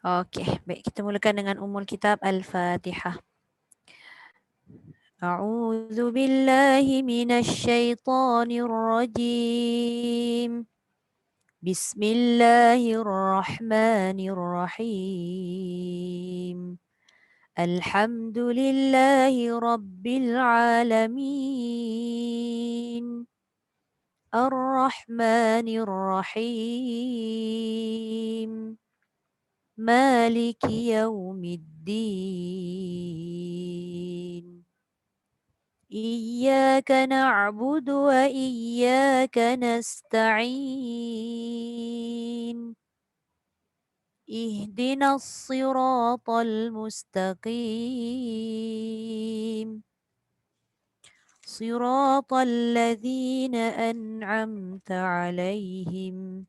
Okey, baik, kita mulakan dengan Ummul Kitab Al-Fatihah. A'udzu billahi minasy syaithanir rajim. Bismillahirrahmanirrahim. Alhamdulillahi rabbil alamin. Ar-Rahmanir Rahim. Maliki yaumiddin. Iyyaka na'budu wa iyyaka nasta'in. Ihdinas siratal mustaqim. Siratal ladzina an'amta 'alaihim.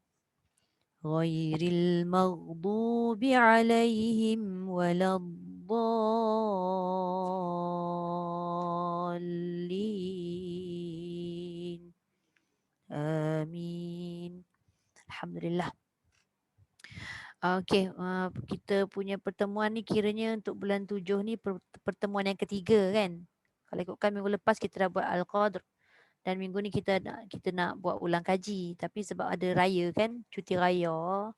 Ghairil maghdubi 'alaihim waladdallin. Amin. Alhamdulillah. Okey, kita punya pertemuan ni kiranya untuk bulan 7 ni pertemuan yang ketiga kan. Kalau ikutkan minggu lepas kita dah buat Al-Qadr dan minggu ni kita nak buat ulang kaji, tapi sebab ada raya kan, cuti raya.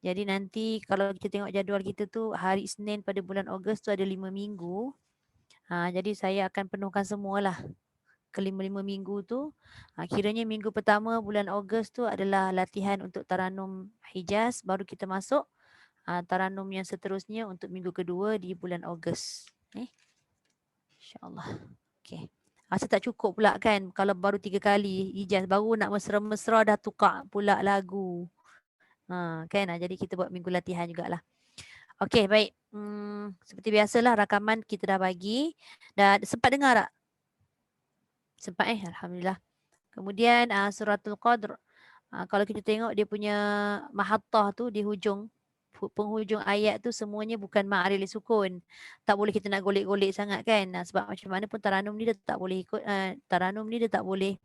Jadi nanti kalau kita tengok jadual kita tu hari Isnin pada bulan Ogos tu ada 5 minggu. Jadi saya akan penuhkan semualah kelima-lima minggu tu. Kiranya minggu pertama bulan Ogos tu adalah latihan untuk Taranum Hijaz, baru kita masuk Taranum yang seterusnya untuk minggu kedua di bulan Ogos. InsyaAllah. Okay. Rasa tak cukup pula kan kalau baru 3 kali Hijaz, baru nak mesra-mesra dah tukar pula lagu. Kan, jadi kita buat minggu latihan jugalah. Okey, baik. Seperti biasalah rakaman kita dah bagi. Dah sempat dengar tak? Sempat Alhamdulillah. Kemudian suratul Qadr. Kalau kita tengok dia punya mahattah tu di hujung, penghujung ayat tu semuanya bukan ma'aril sukun. Tak boleh kita nak golek-golek sangat kan. Sebab macam mana pun Taranum ni dia tak boleh ikut, Taranum ni dia tak boleh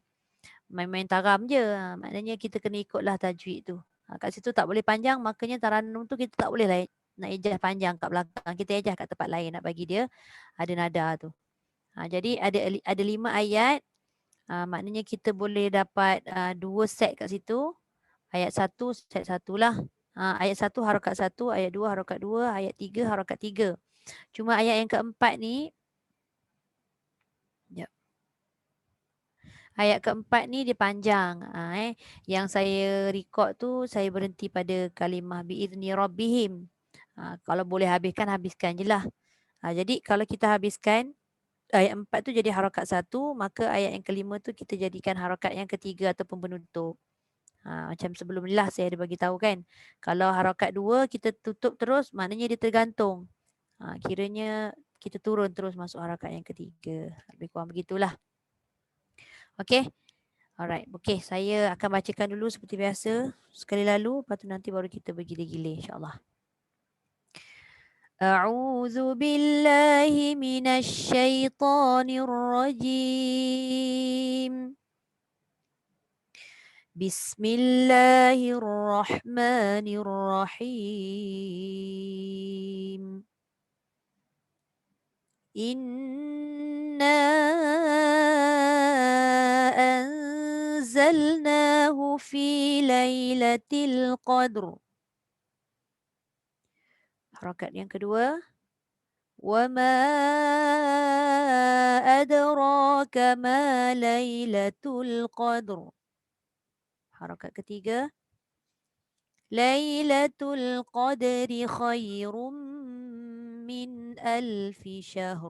main-main taram je. Maknanya kita kena ikutlah tajwid tu. Kat situ tak boleh panjang, makanya Taranum tu kita tak boleh lah nak ejah panjang kat belakang. Kita ejah kat tempat lain nak bagi dia ada nada tu. Jadi ada 5 ayat. Maknanya kita boleh dapat 2 set kat situ. Ayat 1 set 1 lah. Ayat 1 harakat 1, ayat 2 harakat 2, ayat 3 harakat 3. Cuma ayat yang keempat ni, ayat keempat ni dia panjang. Yang saya record tu saya berhenti pada kalimah bi'izni rabbihim. Kalau boleh habiskan je lah. Jadi kalau kita habiskan ayat 4 tu jadi harakat 1, maka ayat yang kelima tu kita jadikan harakat yang ketiga ataupun penutup. Macam sebelum ni lah saya ada bagi tahu kan. Kalau harakat 2 kita tutup terus, maknanya dia tergantung. Kiranya kita turun terus masuk harakat yang ketiga. Lebih kurang begitulah. Okey. Alright. Okey, saya akan bacakan dulu seperti biasa sekali lalu, lepas tu nanti baru kita bergila-gila insya-Allah. A'udzu billahi minasy syaithanir rajim. Bismillahirrahmanirrahim. Inna anzalnahu fi lailatul qadr. Harakat yang kedua. Wa ma adraka ma lailatul qadr. Harakat ketiga. Lailatul qadri khairum min alfi syahr.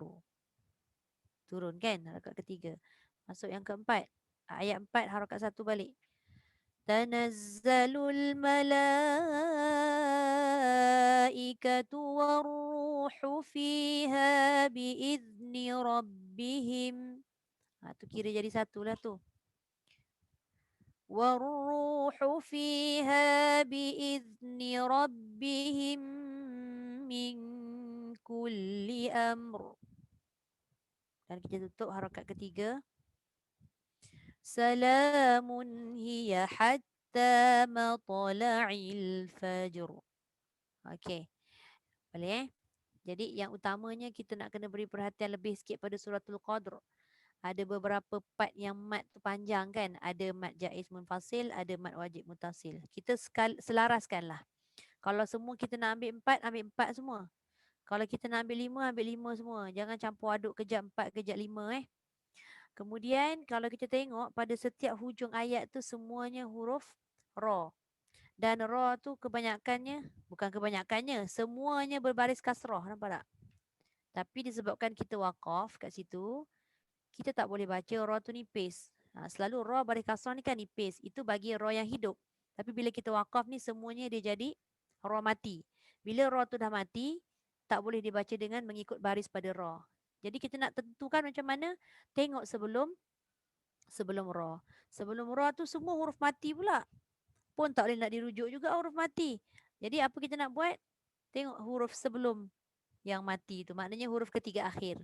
Turun kan harakat ketiga. Masuk yang keempat. Ayat 4 harakat 1 balik. Tanazzalul malaikatu warruhu fiha biizni rabbihim. Tu kira jadi satu lah tu. Warruhu fiha biizni rabbihim min kulli amr. Dan kita tutup harakat ketiga. Salamun hiya hatta matla'il fajr. Okey. Boleh? Jadi yang utamanya kita nak kena beri perhatian lebih sikit pada suratul Qadr. Ada beberapa part yang mat tu panjang kan. Ada mat jaiz munfasil, ada mat wajib mutasil. Kita selaraskanlah. Kalau semua kita nak ambil 4 semua. Kalau kita nak ambil 5 semua. Jangan campur aduk kejap 4, kejap 5 . Kemudian kalau kita tengok pada setiap hujung ayat tu semuanya huruf ra. Dan ra tu bukan kebanyakannya, semuanya berbaris kasrah, nampak tak? Tapi disebabkan kita waqaf kat situ, kita tak boleh baca ra tu nipis. Selalu ra baris kasrah ni kan nipis. Itu bagi ra yang hidup. Tapi bila kita waqaf ni semuanya dia jadi ra mati. Bila ra tu dah mati, tak boleh dibaca dengan mengikut baris pada ra. Jadi kita nak tentukan macam mana, tengok sebelum ra. Sebelum ra tu semua huruf mati pula. Pun tak boleh nak dirujuk juga huruf mati. Jadi apa kita nak buat? Tengok huruf sebelum yang mati tu. Maknanya huruf ketiga akhir.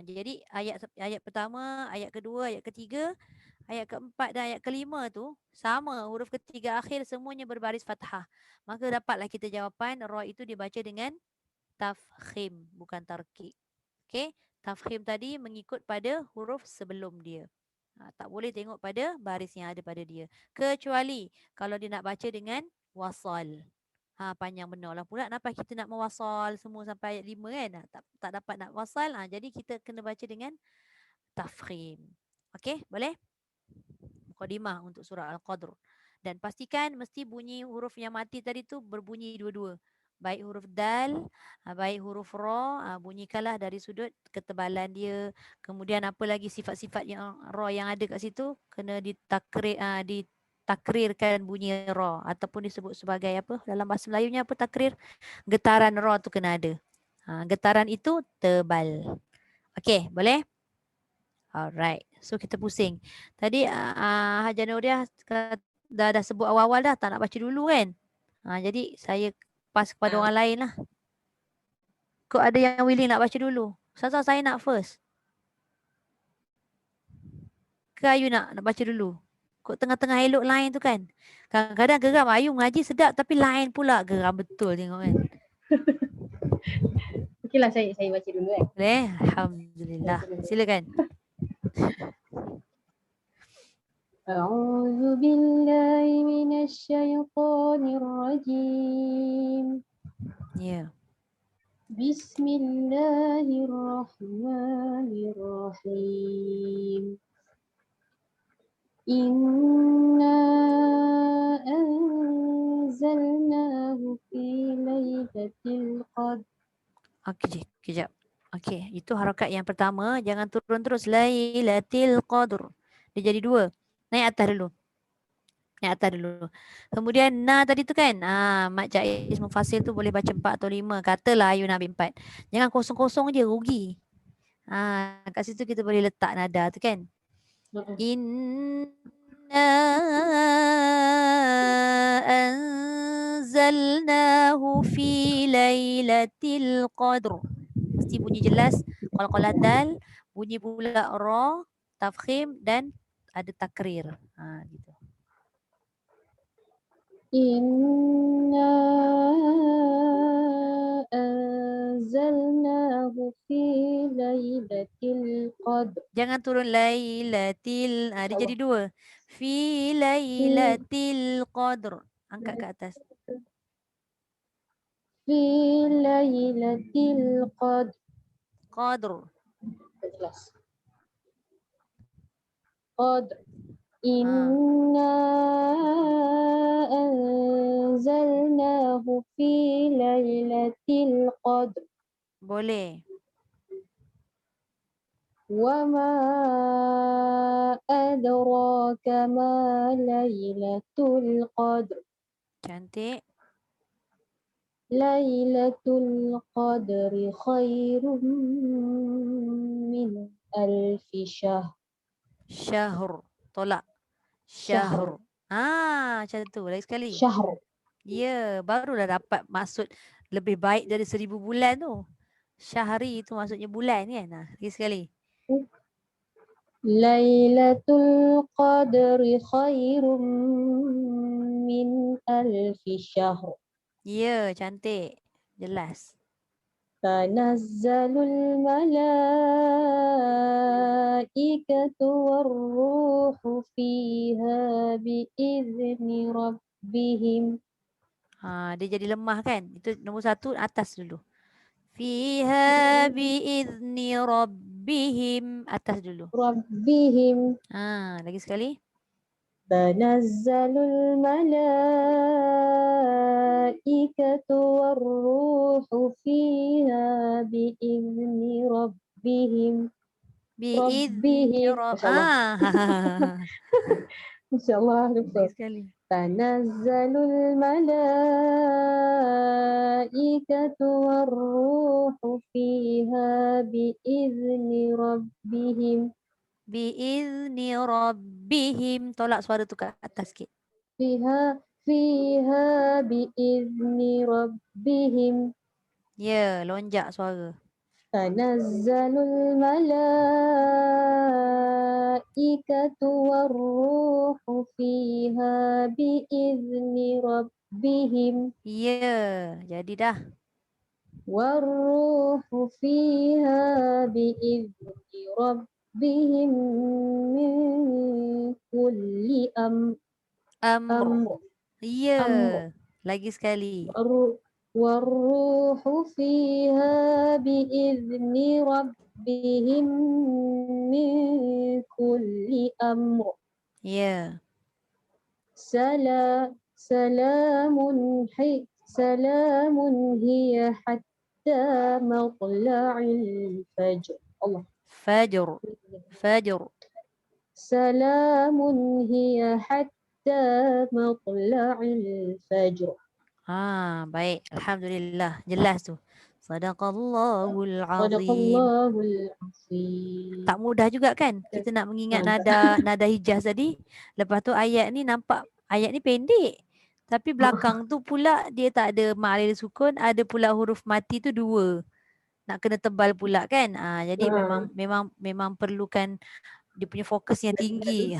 Jadi ayat pertama, ayat kedua, ayat ketiga, ayat keempat dan ayat kelima tu sama. Huruf ketiga akhir semuanya berbaris fathah. Maka dapatlah kita jawapan ra itu dibaca dengan tafkhim, bukan tarqiq. Okey, tafkhim tadi mengikut pada huruf sebelum dia. Tak boleh tengok pada baris yang ada pada dia. Kecuali kalau dia nak baca dengan wasal. Panjang benar lah pula. Kenapa kita nak mewasal semua sampai ayat 5 kan? Tak dapat nak wasal. Jadi kita kena baca dengan tafkhim. Okey, boleh? Mukadimah untuk surah Al-Qadr. Dan pastikan mesti bunyi huruf yang mati tadi tu berbunyi dua-dua. Baik huruf dal, baik huruf ra, bunyikanlah dari sudut ketebalan dia. Kemudian apa lagi sifat-sifat yang ra yang ada kat situ kena ditakrirkan bunyi ra ataupun disebut sebagai apa dalam bahasa Melayunya apa takrir? Getaran ra tu kena ada. Getaran itu tebal. Okey, boleh? Alright. So kita pusing. Tadi Haja Nuriah dah sebut awal-awal dah tak nak baca dulu kan? Jadi saya pas kepada orang lain lah. Kok ada yang willing nak baca dulu? Ustazah saya nak first. Ke Ayu nak baca dulu? Kok tengah-tengah elok line tu kan? Kadang-kadang geram. Ayu ngaji sedap tapi line pula geram betul tengok kan? Okeylah saya baca dulu kan. Boleh? Alhamdulillah. Silakan. أعوذ بالله من الشيطان الرجيم. Ya. بسم الله الرحمن الرحيم. إنا أنزلناه في ليلة القدر. Okey, kejap. Okey, itu harakat yang pertama. Jangan turun terus. Lailatul Qadr. Dia jadi dua. Naik atas dulu. Kemudian na tadi tu kan. Mat jaiz mufasil tu boleh baca 4 atau 5. Katalah Ayu nak ambil 4. Jangan kosong-kosong je, rugi. Kat situ kita boleh letak nada tu kan. Inna anzalnahu fi lailatul qadr. Mesti bunyi jelas. Qalqalah dal, bunyi pula ra, tafkhim dan ada takrir. Gitu. Inna anzalnahu fi lailatul qadr. Jangan turun lailatil. Dia jadi dua. Fi lailatil qadr. Angkat ke atas. Fi lailatul qadr. Qadr. Jelas. Qadr. Inna anzalnahu fi lailatul qadr. Boleh. Wa ma adraka ma lailatul qadr. Cantik. Lailatul qadri khairum min alfi syahr. Syahr. Tolak. Syahr. Macam tu. Lagi sekali. Syahr. Ya, barulah dapat maksud lebih baik dari 1000 bulan tu. Syahri itu maksudnya bulan kan. Lagi sekali. Lailatul qadri khairum min alfi syahr. Ya, cantik. Jelas. تنزل الملائكة والروح فيها بإذن ربهم. Dia jadi lemah kan? Itu nombor 1 atas dulu. Fiha biizni rabbihim. Atas dulu. ربهم Lagi sekali. تنزل الملائكة والروح فيها بإذن ربهم. Biizni ما شاء الله ما شاء الله Lagi دكتور. sekali. تنزل الملائكة والروح فيها بإذن ربهم. Biizni rabbihim. Tolak suara tu ke atas sikit. فيها بإذن ربهم. Lonjak suara. تنزل الملائكة والروح فيها بإذن ربهم. Jadi dah. والروح فيها بإذن ربهم من كل أمر. Amr. أمر. Lagi sekali. والروح فيها بإذن ربهم من كل أمر. سلام هي حتى مطلع الفجر. الله. Fajr. سلام هي حتى مطلع الفجر. Baik. Alhamdulillah. Jelas tu. Sadaqallahul azim. Sadaqallahul azim. Tak mudah juga kan? Kita nak mengingat nada hijaz tadi. Lepas tu ayat ni nampak ayat ni pendek. Tapi belakang tu pula dia tak ada ma'alil sukun, ada pula huruf mati tu 2. Nak kena tebal pula kan? Jadi memang perlukan dia punya fokus yang tinggi.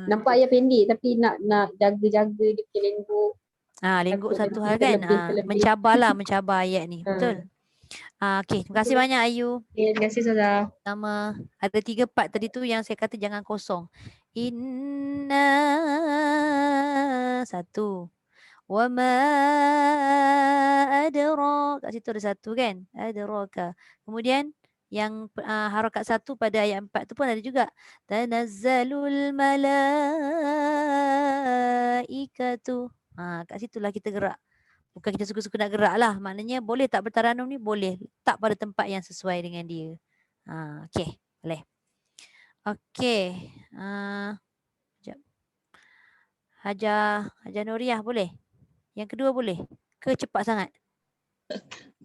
Nampak ayat pendek tapi nak jaga-jaga dia punya lengguk. Lengguk satu hal kan? Mencabar ayat ni. Betul? Okey, terima kasih banyak Ayu. Terima kasih Ustazah. Nama ada 3 part tadi tu yang saya kata jangan kosong. Inna 1. Wa ma adra. Kat situ ada 1 kan? Adraka. Kemudian yang harakat 1 pada ayat 4 tu pun ada juga. Tanazzalul malaikatu. Kat situlah kita gerak. Bukan kita suka-suka nak gerak lah. Maknanya boleh tak bertaranum ni? Boleh. Tak pada tempat yang sesuai dengan dia. Okey. Boleh. Okey. Sekejap. Hajar Nuriah boleh? Yang kedua boleh? Ke cepat sangat?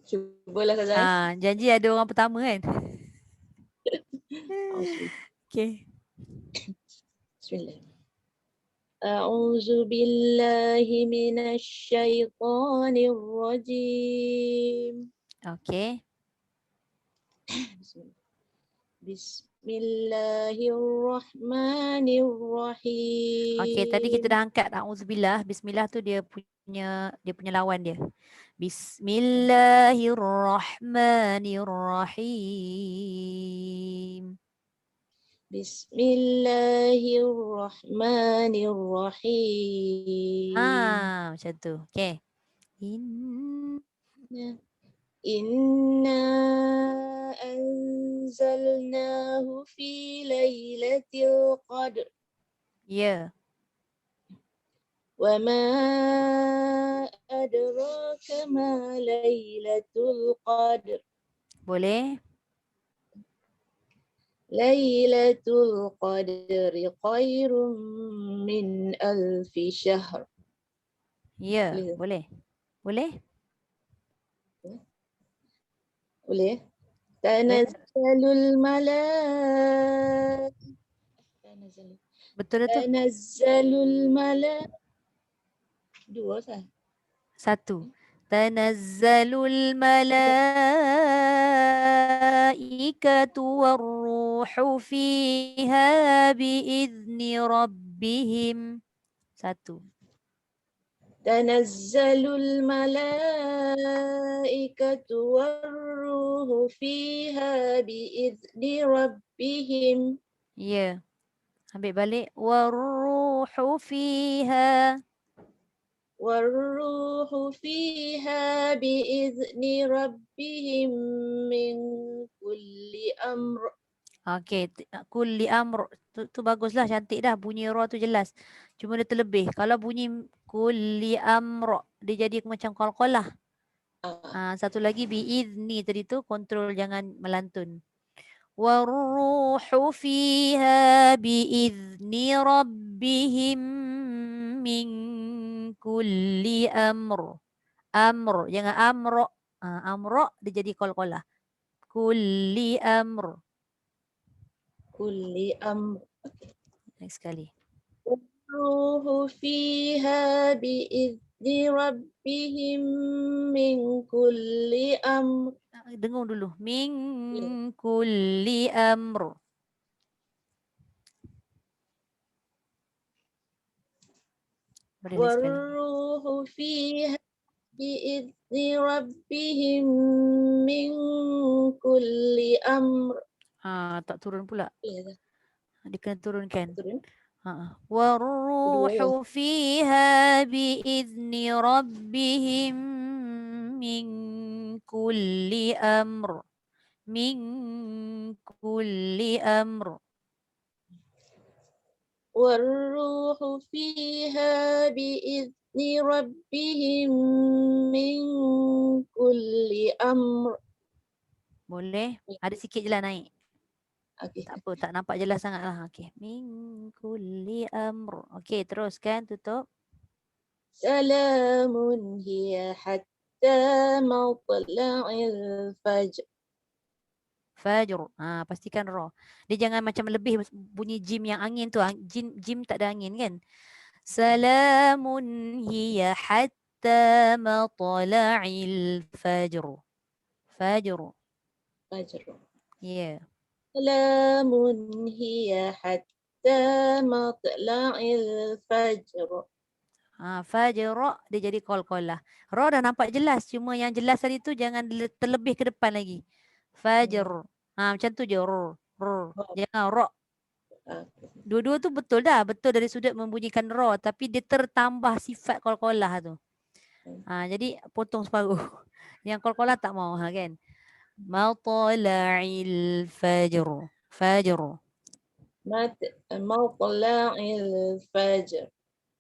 Cubalah Ustazah. Janji ada orang pertama kan? Okey. Bismillah. A'udzu billahi minasy syaithanir rajim. Okey. Bismillahirrahmanirrahim. Okey, tadi kita dah angkat auzubillah. Bismillah tu dia punya lawan dia. Bismillahirrahmanirrahim. Bismillahirrahmanirrahim. Macam tu. Okey. Inna anzalnahu fi lailatul qadr. Wa ma adraka ma lailatul qadr. Boleh? Lailatul qadri khairum min alfi syahr. Boleh. Boleh? Boleh. Tanazzalul malaikatu. Betul tu? Tanazzalul malaikatu. 2 sah. 1. Tanazzalul malaikatu warruhu fiha biizni rabbihim. 1. Tanazzalul malaikatu warruhu fiha biizni rabbihim. Ya. Ambil balik. Warruhu fiha. Warruhu fiha biizni rabbihim min kulli amr. Okey, kulli amr tu baguslah, cantik dah, bunyi ra tu jelas. Cuma dia terlebih. Kalau bunyi kulli amr dia jadi macam qalqalah. Satu lagi biizni tadi tu kontrol jangan melantun. Warruhu fiha biizni rabbihim min kulli amr. Amr jangan amr. Amr dia jadi qalqalah. Kulli amr. Kulli amr. Next sekali. Ruhu fiha biizni rabbihim min kulli amr. Dengung dulu. Min kulli amr. Warruhu fiha biizni rabbihim min kulli amr. Tak turun pula. Ya, Dia kena turunkan. turun. Warruhu fiha biizni rabbihim min kulli amr. Min kulli amr. Warruhu fiha biizni rabbihim min kulli amr. Boleh? Ada sikit je lah naik. Okay. Tak apa, tak nampak jelas sangat lah. Okay. Min kulli amr. Okay, teruskan, tutup. Salamun hiya hatta matla'il fajr. Fajr. Pastikan ra. Dia jangan macam lebih bunyi jim yang angin tu. Jim tak ada angin kan. Salamun hiya hatta matla'il fajr. Fajr. Fajr. Ya. Salamun hiya hatta matla'il fajr. Fajr dia jadi qalqalah. Ra dah nampak jelas, cuma yang jelas tadi tu jangan terlebih ke depan lagi. Fajr. Macam tu je. Jangan ra. Dua-dua tu betul dah. Betul dari sudut membunyikan ra, tapi dia tertambah sifat qalqalah tu. Jadi potong separuh. Yang qalqalah tak mau kan. Matla'il fajr. Fajr. Matla'il fajr.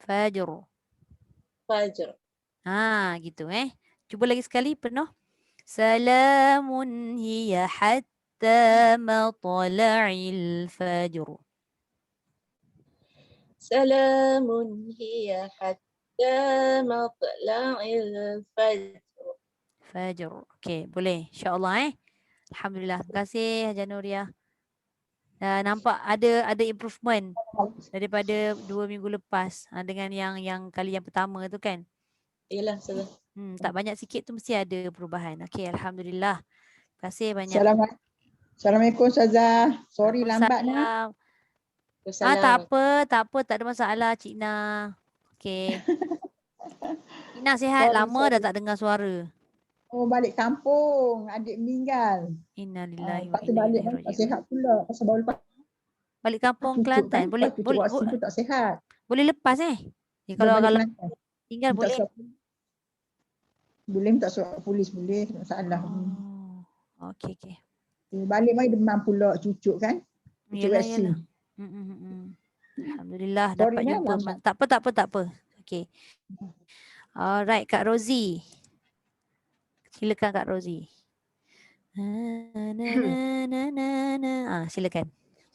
Fajr. Fajr. Gitu Cuba lagi sekali penuh. Salamun hiya hatta matla'il fajr. Salamun hiya hatta matla'il fajr. Fajr. Okey, boleh. InsyaAllah Alhamdulillah. Terima kasih Haja Nuriah. Nampak ada improvement daripada 2 minggu lepas dengan yang kali yang pertama tu kan. Yalah, salah. Tak banyak sikit tu mesti ada perubahan. Okey, Alhamdulillah. Terima kasih banyak. Assalamualaikum Ustazah. Sorry lambat nak. Tak apa, tak ada masalah Cik Na. Okey. Cik Na sihat, lama dah tak dengar suara. Oh, balik kampung, adik meninggal. Innalillahi wa Lepas tu inna balik ilaihi tak raji'un. sihat pula. Pasal baru lepas Balik kampung cucuk Kelantan. kan. Boleh Cucuk vaksin tu tak sihat. boleh lepas kalau balik kalau Kelantan. tinggal Minta boleh. Boleh minta surat polis, boleh. Tak masalah. Okey. Balik mai demam pula cucuk kan. Cucuk vaksin. Alhamdulillah Sorry dapat jumpa. Tak apa. Okey. Alright, Kak Rozi. Silakan Kak Rozi. Silakan.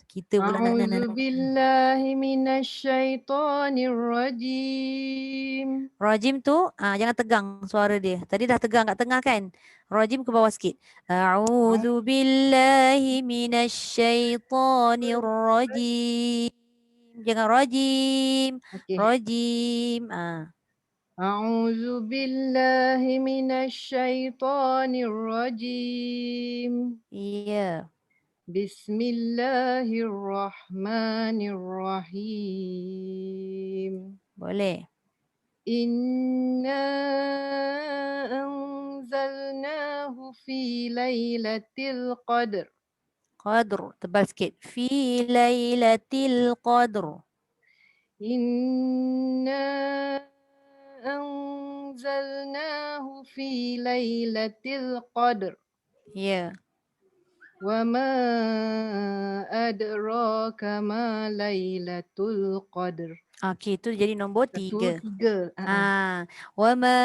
Kita pula A'udzu billahi minasyaitonir rajim. Rajim tu jangan tegang suara dia. Tadi dah tegang kat tengah kan? Rajim ke bawah sikit. A'udzu billahi minasyaitonir rajim. Jangan rajim. Okay. Rajim. A'udzu billahi minasyaitonir rajim. Iya. Bismillahirrahmanirrahim. Boleh. Inna anzalnahu fi lailatul qadr. Qadr. Tebal sikit. Fi lailatul qadr. Inna anzalnahu fi lailatul qadr. Ya. Wa ma adraka ma lailatul qadr. Okey, itu jadi nombor Betul 3. 3. Wa ma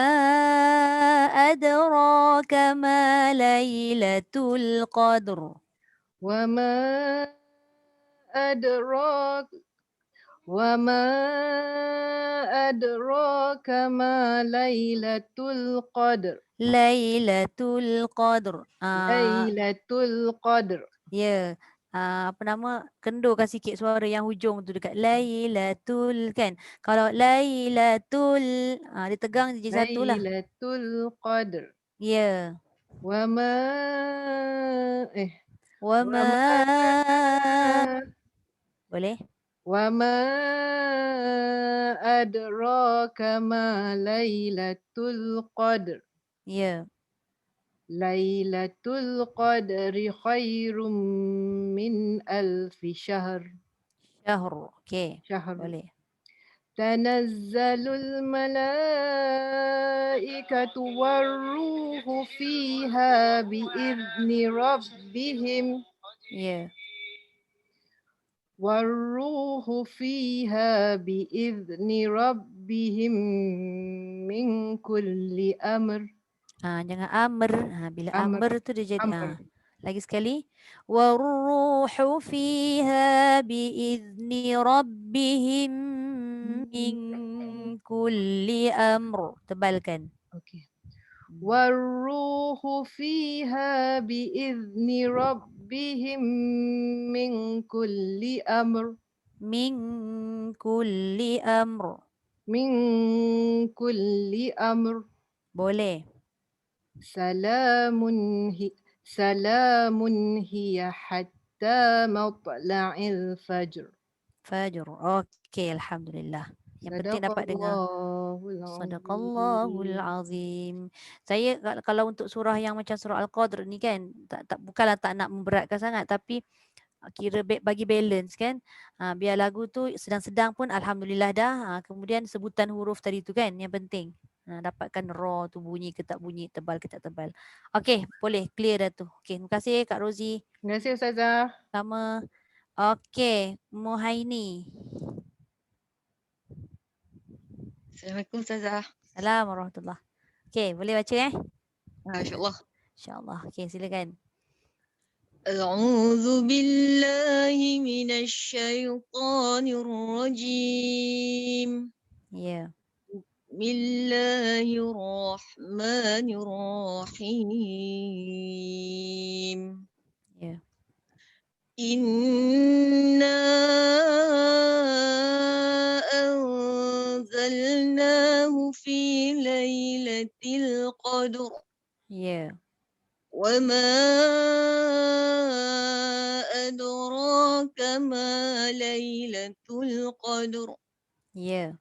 adraka ma lailatul qadr. Wa ma adrak wa ma adraka ma lailatul qadr. Lailatul qadr. Lailatul qadr. Ya. Apa nama? Kendurkan sikit suara yang hujung tu dekat Lailatul kan. Kalau Lailatul, dia tegang je satu lah. Lailatul qadr. Ya. Wa ma Wa wa ma ma boleh? wa ma adraka ma lailatul qadr. Ya. Lailatul qadri khairum min alfi syahr. Syahr. Okey. Syahr. Boleh. Tanazzalul malaikatu warruhu fiha biizni rabbihim. Ya. Warruhu fiha biizni rabbihim min kulli amr. Jangan amr. Bila amr tu dia jadi Amr. lagi sekali. Warruhu fiha biizni rabbihim min kulli amr. Tebalkan. Okey. Warruhu fiha biizni rabbihim min kulli amr. Min kulli amr. Min kulli amr. Boleh. Salamun hiya hatta matla'il fajr. Fajr. Okey, alhamdulillah. Yang penting dapat dengar. Sadaqallahul azim. Saya kalau untuk surah yang macam surah Al-Qadr ni kan, bukanlah tak nak memberatkan sangat, tapi kira bagi balance kan. Biar lagu tu sedang-sedang pun alhamdulillah dah. Kemudian sebutan huruf tadi tu kan yang penting. Dapatkan ra tu bunyi ke tak bunyi, tebal ke tak tebal. Okey, boleh clear dah tu. Okey, terima kasih Kak Rozi. Terima kasih Ustazah. Sama. Okey, Muhaini. Assalamualaikum Ustazah. Assalamualaikum warahmatullahi. Okey, boleh baca InsyaAllah. InsyaAllah. Okey, silakan. A'udzu billahi minasyaitonir rajim. Ya. Bismillahirrahmanirrahim. Ya. Inna anzalnahu fi lailatul qadr. Ya. Wa ma adraka ma lailatul qadr. Ya.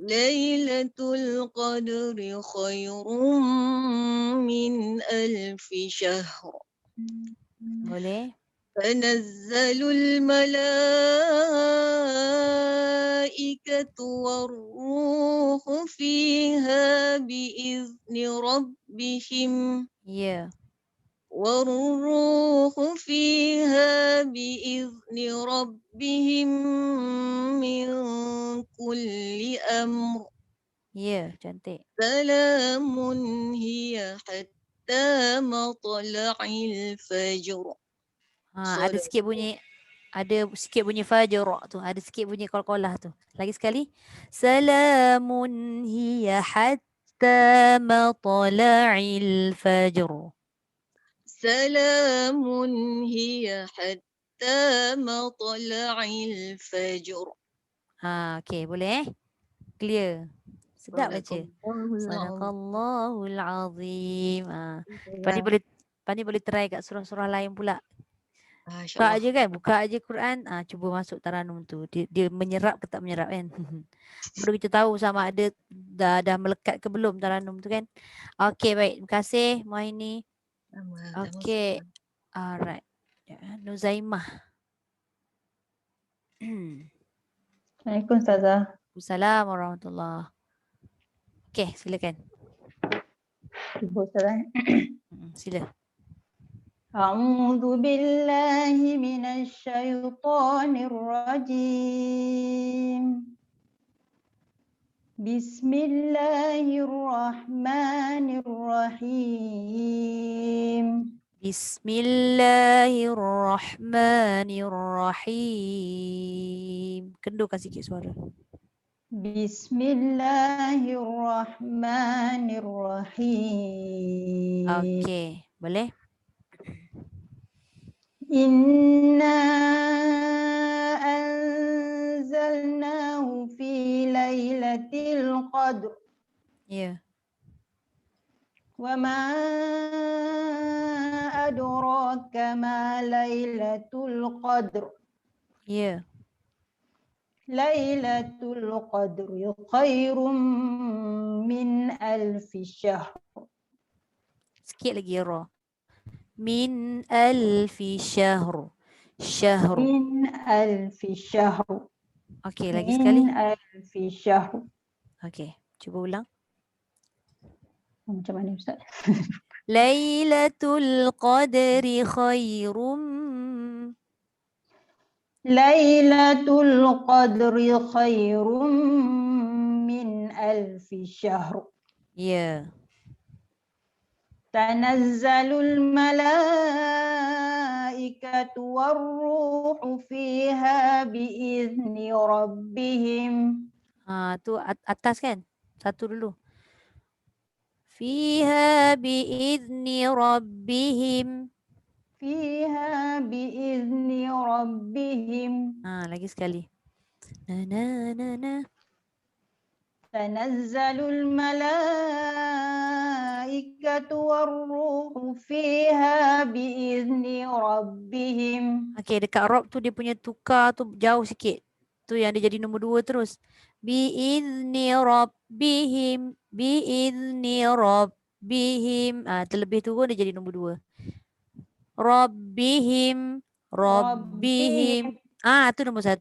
Lailatul qadri khairum min alfi syahr. Boleh. Tanazzalul malaikatu warruhu fiha biizni rabbihim. Ya. والروح فيها بإذن ربهم من كل أمر. Ya, cantik. سلام هي حتى مطلع الفجر. Ada sikit bunyi fajr tu. Ada sikit bunyi qalqalah tu. Lagi sekali. Salamun hiya hatta matla'il fajr. سلام هي حتى مطلع الفجر. Okey, boleh clear. Sedap baca. Sadaqallahul azim. Lepas ni boleh try kat surah-surah lain pula. Masya Buka Allah. aje kan, buka aje Quran, cuba masuk Taranum tu. Dia menyerap ke tak menyerap kan. Baru kita tahu sama ada dah melekat ke belum Taranum tu kan. Okey, baik. Terima kasih Muaini. Okey. Alright. Nuzaimah. Assalamualaikum Ustazah. Assalamualaikum warahmatullahi. Okey, silakan. Ibu Ustazah. Sila. A'udzu billahi minasy syaithanir rajim. Bismillahirrahmanirrahim. Bismillahirrahmanirrahim. Kendurkan sikit suara. Bismillahirrahmanirrahim. Okey, boleh? Inna anzalnahu fi lailatul qadr. Ya. Wa ma adraka ma lailatul qadr. Ya. Lailatul qadri khairum min alfi syahr. Sikit lagi ra. Min alfi syahr. Syahr. Min alfi syahr. Okey, lagi sekali. Min alfi syahr. Okey, cuba ulang. Macam mana Ustaz? Lailatul qadri khairum. Lailatul qadri khairum min alfi syahr. Ya. Tanazzalul malaikatu warruhu fiha biizni rabbihim. Tu atas kan? Satu dulu. Fiha biizni rabbihim. Fiha biizni rabbihim. Lagi sekali. Na na na na. Tanazzalul malaikatu warruhu fiha biizni rabbihim. Okey, dekat Rob tu dia punya tukar tu jauh sikit. Tu yang dia jadi nombor 2 terus. Biizni rabbihim. Biizni rabbihim. Terlebih turun dia jadi nombor 2. Rabbihim. Rabbihim. Tu nombor 1.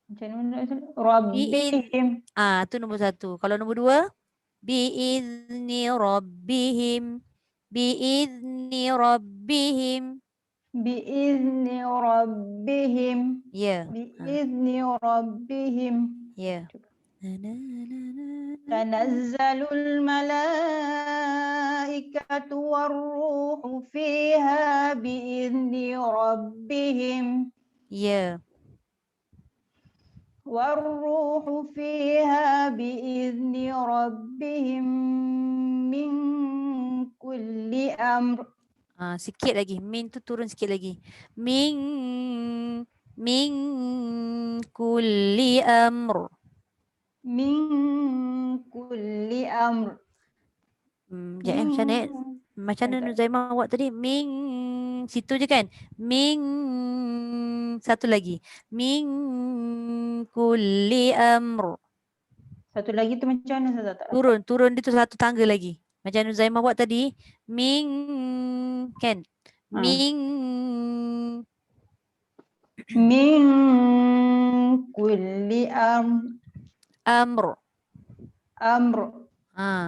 Macam mana? Rabbihim. Tu nombor 1. Kalau nombor 2, biizni rabbihim. Biizni rabbihim. Biizni rabbihim. Ya. Biizni rabbihim. Ya. Na na na na. Tanazzalul malaikatu warruhu fiha biizni rabbihim. Ya. Warruhu fiha biizni rabbihim min kulli amr. Sikit lagi. Min tu turun sikit lagi. Min kulli amr. Min kulli amr. Macam mana? Macam mana Nuzaimah buat tadi? Min situ je kan? Min satu lagi. Min kulli amr. Satu lagi tu macam mana Ustazah? Tak dapat. Turun dia tu satu tangga lagi. Macam Nuzaimah buat tadi. Min kan? Min Min kulli amr. amr. Amr.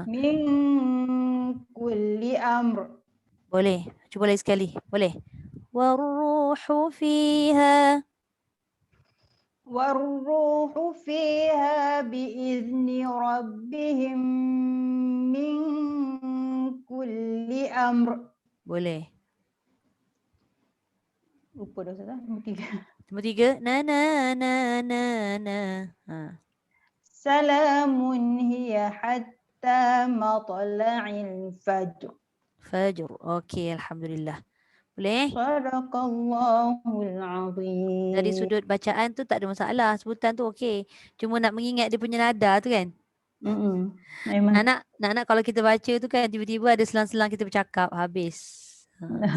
Min kulli amr. Boleh. Cuba lagi sekali. Boleh. Warruhu fiha. Warruhu fiha biizni rabbihim min kulli amr. Boleh. Lupa dah Ustazah. Nombor 3. Nombor 3. Na na na na na. Salamun hiya hatta matla'il fajr. Fajr. Okey, alhamdulillah. Boleh? Sadaqallahul azim. Dari sudut bacaan tu tak ada masalah. Sebutan tu okey. Cuma nak mengingat dia punya nada tu kan. Memang. Nak kalau kita baca tu kan tiba-tiba ada selang-selang kita bercakap habis.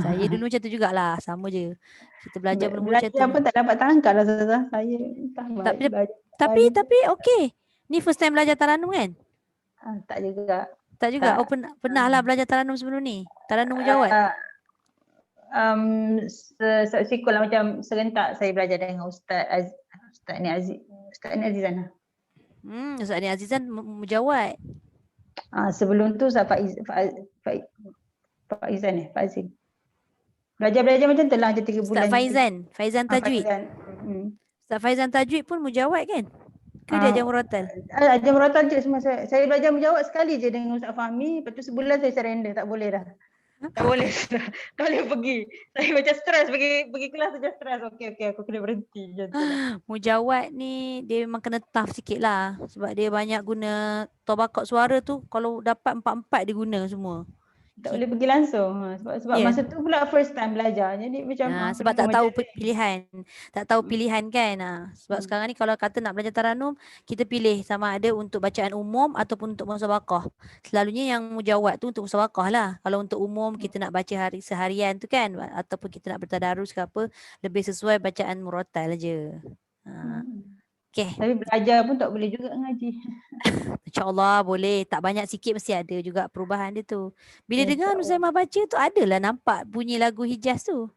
Saya dulu macam tu jugalah, sama je. Kita belajar benda macam tu. Belajar pun tak dapat tangkap lah Ustazah. Saya tak Tapi belajar. tapi okey. Ni first time belajar Taranum kan? Tak juga. Tak juga. Tak. Oh pernah lah belajar Taranum sebelum ni. Taranum mujawad. Sikul lah macam serentak saya belajar dengan Ustaz ni Azizan. Ustaz ni Azizan mujawad. Sebelum tu Ustaz Faizan Fazil. Belajar macam tu lah macam 3 bulan. Ustaz Faizan Tajwid. Ustaz Faizan Tajwid pun mujawad kan? Ke dia ajar murattal? Ajar murattal je semua saya belajar mujawad sekali je dengan Ustaz Fahmi. Lepas tu sebulan saya surrender, tak boleh dah. Tak boleh dah. Tak boleh pergi. Saya macam stres pergi kelas saja stres. Okey aku kena berhenti macam tu lah. Mujawad ni dia memang kena tough sikit lah. Sebab dia banyak guna tobakok suara tu. Kalau dapat 4-4 dia guna semua. Tak boleh pergi langsung. Sebab masa tu pula first time belajar. Jadi macam sebab tak tahu pilihan. Tak tahu pilihan kan. Sebab sekarang ni kalau kata nak belajar Taranum, kita pilih sama ada untuk bacaan umum ataupun untuk musabaqah. Selalunya yang mujawad tu untuk musabaqah lah. Kalau untuk umum kita nak baca seharian tu kan, ataupun kita nak bertadarus ke apa, lebih sesuai bacaan murattal je. Okay. Tapi belajar pun tak boleh juga ngaji. InsyaAllah boleh. Tak banyak sikit mesti ada juga perubahan dia tu. Bila dengar Nusaimah baca tu adalah nampak bunyi lagu Hijaz tu.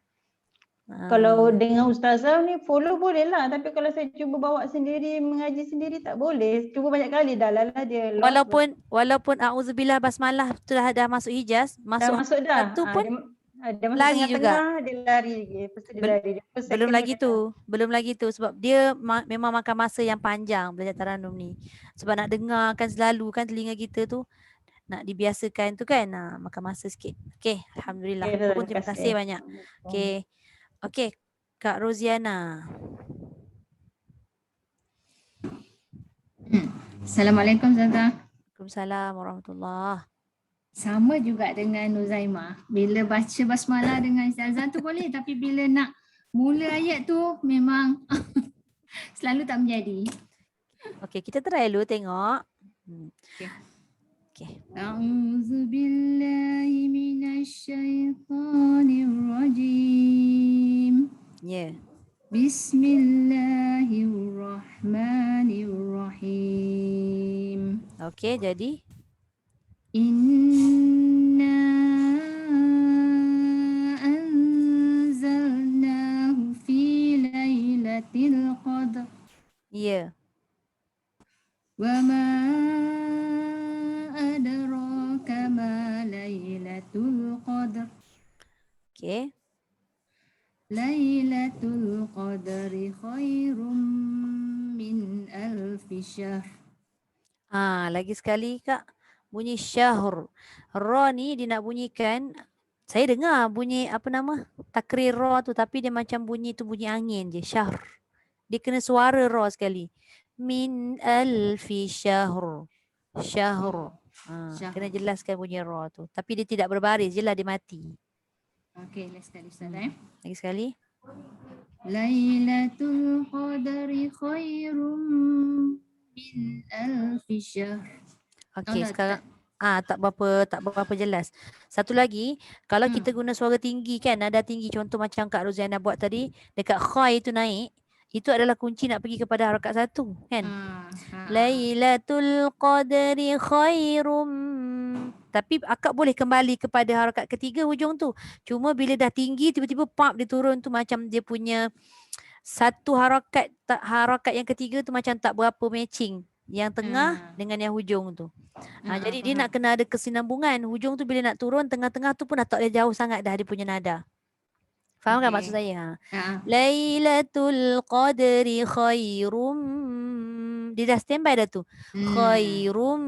Kalau dengan Ustazah ni follow boleh lah. Tapi kalau saya cuba bawa sendiri, mengaji sendiri tak boleh. Cuba banyak kali dah lah dia. Walaupun A'udzubillah basmalah tu dah masuk Hijaz. Masuk dah. Tu pun dia masuk lari juga. Dia lari. Belum lagi tu sebab dia memang makan masa yang panjang belajar Taranum ni. Sebab nak dengarkan selalu kan telinga kita tu nak dibiasakan tu kan. Makan masa sikit. Okey, alhamdulillah. Terima kasih banyak. Okey, Kak Roziana. Assalamualaikum Ustazah. Waalaikumsalam warahmatullahi. Sama juga dengan Nuzaimah. Bila baca basmalah dengan Ustazah tu boleh, tapi bila nak mula ayat tu memang selalu tak menjadi. Okey, kita try dulu tengok. Okey. A'udzu billahi minasyaitonir rajim. Ya. Bismillahirrahmanirrahim. Okey, jadi Inna anzalnahu fi lailatul qadr. Ya. Wa ma adraka ma lailatul qadr. Okey. Lailatul qadri khairum min alfi syahr. Lagi sekali Kak. Bunyi syahr. Ra ni dia nak bunyikan. Saya dengar bunyi takrir ra tu, tapi dia macam bunyi tu bunyi angin je. Syahr. Dia kena suara ra sekali. Min alfi syahr. Syahr. Kena jelaskan bunyi ra tu. Tapi dia tidak berbaris je lah, dia mati. Okey, last sekali Ustaz Lagi sekali. Lailatul qadri khairum min alfi syahr. Okey, sekarang tak berapa jelas. Satu lagi, kalau kita guna suara tinggi kan, nada tinggi contoh macam Kak Roziana buat tadi, dekat khai itu naik, itu adalah kunci nak pergi kepada harakat satu kan. Lailatul qadri khairum. Tapi akak boleh kembali kepada harakat ketiga hujung tu. Cuma bila dah tinggi tiba-tiba pap dia turun tu, macam dia punya satu harakat yang ketiga tu macam tak berapa matching. Yang tengah dengan yang hujung tu. Jadi dia nak kena ada kesinambungan. Hujung tu bila nak turun, tengah-tengah tu pun dah tak boleh jauh sangat dah dia punya nada. Faham kan maksud saya? Lailatul qadri khairum. Dia dah standby dah tu. Khairum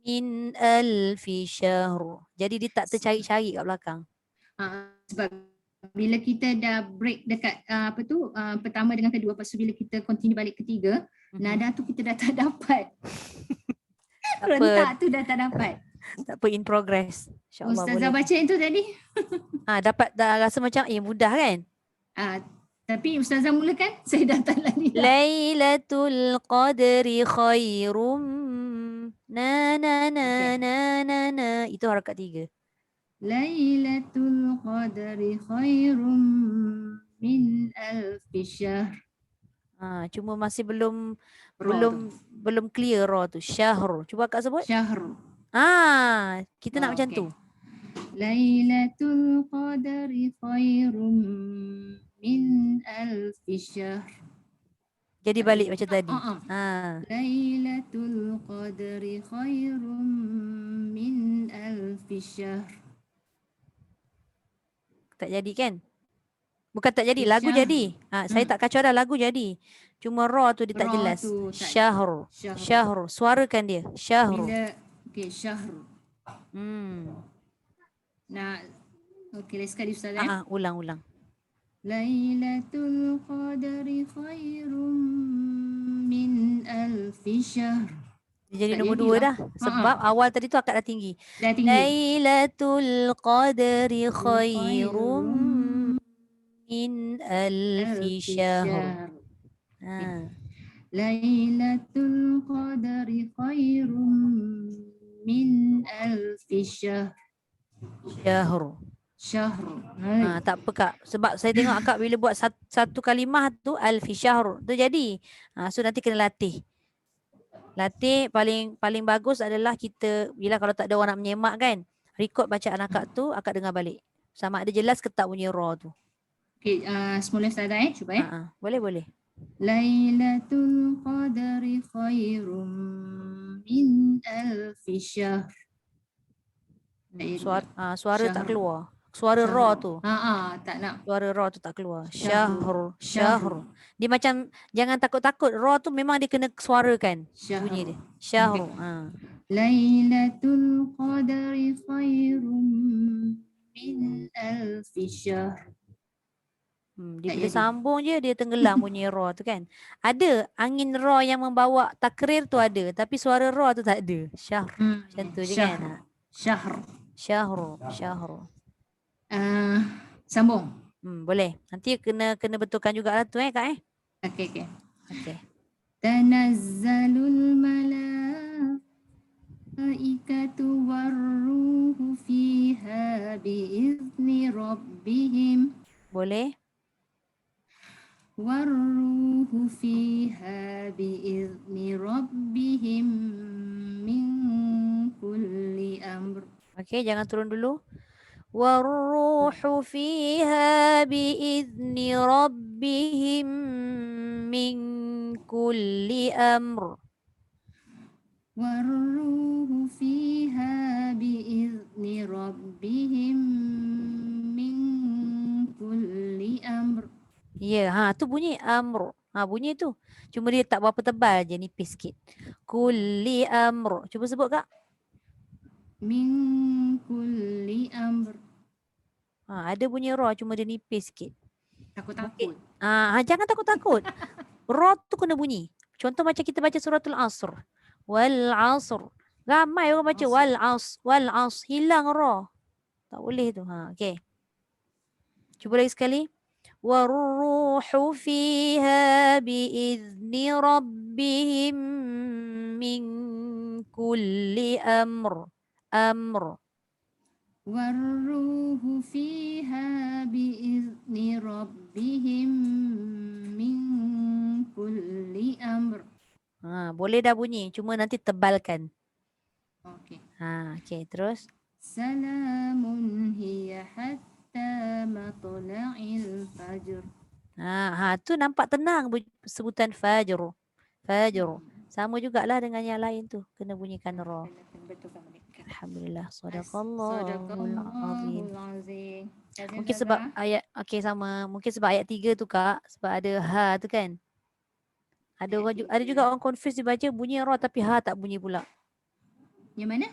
min alfi syahr. Jadi dia tak tercari-cari kat belakang. Sebab bila kita dah break dekat pertama dengan kedua, lepas tu bila kita continue balik ketiga, nada tu kita dah tak dapat. Rentak tu dah tak dapat. Tak apa, in progress. InsyaAllah Ustazah boleh. baca itu tadi. Dapat dah rasa macam mudah kan? Tapi Ustazah mulakan, saya dah tak lari. Lailatul qadri khairum na. Itu harakat 3. Lailatul Qadri khairum min alfi syahr. Cuma masih belum Ra tu. belum clear ra tu. Syahr. Cuba Kak sebut. Syahr. Kita nak macam Okey. tu. Lailatul Qadri khairum min alfi syahr. Jadi balik macam tadi. Lailatul Qadri khairum min alfi syahr. Tak jadi kan? Bukan tak jadi, Syahr. lagu jadi. Saya tak kacau dah, lagu jadi. Cuma ra tu dia tak Ra jelas. tu tak- Syahr. Syahr. Syahr. Suarakan dia. Syahr. Bila okey syahr. Nak okey sekali Ustaz Ulang. Lailatul Qadri khairum min alfi syahr. Dia jadi Tak nombor jadi 2 lah. dah. Sebab awal tadi tu akad dah tinggi. Dah tinggi. Lailatul Qadri khairum min alfi syahr. Lailatul Qadri khairum min alfi syahr. Syahr. Tak apa Kak. Sebab saya tengok Kak bila buat satu kalimah tu alfi syahr tu jadi. So nanti kena latih. Latih paling bagus adalah kita bila kalau tak ada orang nak menyemak kan, rekod bacaan Akak tu, Akak dengar balik. Sama ada jelas ke tak bunyi ra tu. Okey, semula Ustazah cuba Boleh. Lailatul Qadri khairum min alfi syahr. Suara Syahr. tak keluar. Suara ra tu. Tak nak. Suara ra tu tak keluar. Syahr. Syahr. Dia macam jangan takut-takut. Ra tu memang dia kena suarakan Syahr. bunyi dia. Syahr. Lailatul Qadri khairum min alfi syahr. Dia bila sambung je dia tenggelam bunyi ra tu kan. Ada angin ra yang membawa takrir tu ada, tapi suara ra tu tak ada. Syahr. Macam tu je kan. Syahr. Syahr. Sambung. Boleh. Nanti kena betulkan jugalah tu Kak Okey. Okey. Tanazzalul malaikatu warruhu fiha biizni rabbihim. Boleh. Warruhu fiha biizni rabbihim min kulli amr. Okey, jangan turun dulu. Warruhu fiha biizni rabbihim min kulli amr. Warruhu fiha biizni rabbihim min kulli amr. Ya, tu bunyi amr. Bunyi tu. Cuma dia tak berapa tebal je, nipis sikit. Kulli amr. Cuba sebut Kak. Min kulli amr. Ada bunyi ra cuma dia nipis sikit. Takut-takut. Jangan takut-takut. Ra tu kena bunyi. Contoh macam kita baca suratul Asr. Wal Asr. Ramai orang baca wal as. Hilang ra. Tak boleh tu. Okey. Cuba lagi sekali. Warruhu fiha biizni rabbihim min kulli amr. Warruhu fiha biizni rabbihim min kulli amr. Boleh dah bunyi. Cuma nanti tebalkan. Okey. Okey, terus. Salamun hiya hatta matla'il fajr. Tu nampak tenang sebutan fajr. Sama jugalah dengan yang lain tu. Kena bunyikan ra. Alhamdulillah. Sadaqallahul azim. Mungkin sebab ayat sama. Mungkin sebab ayat 3 tu Kak, sebab ada tu kan. Ada juga orang confuse dibaca bunyi ra tapi tak bunyi pula. Yang mana?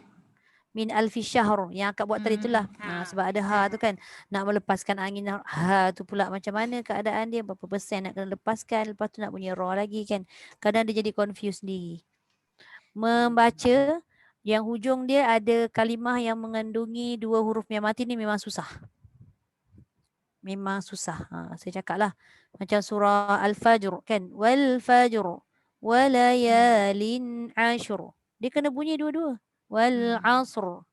Min alfi syahr yang Kak buat tadi itulah. Sebab ada tu kan. Nak melepaskan angin tu pula macam mana keadaan dia, berapa persen nak kena lepaskan, lepas tu nak bunyi ra lagi kan. Kadang dia jadi confuse sendiri. Membaca yang hujung dia ada kalimah yang mengandungi 2 huruf yang mati ni memang susah. Saya cakap lah. Macam surah Al-Fajr kan. Wal Fajr. Walayalin Ashur. Dia kena bunyi dua-dua. Wal Asr.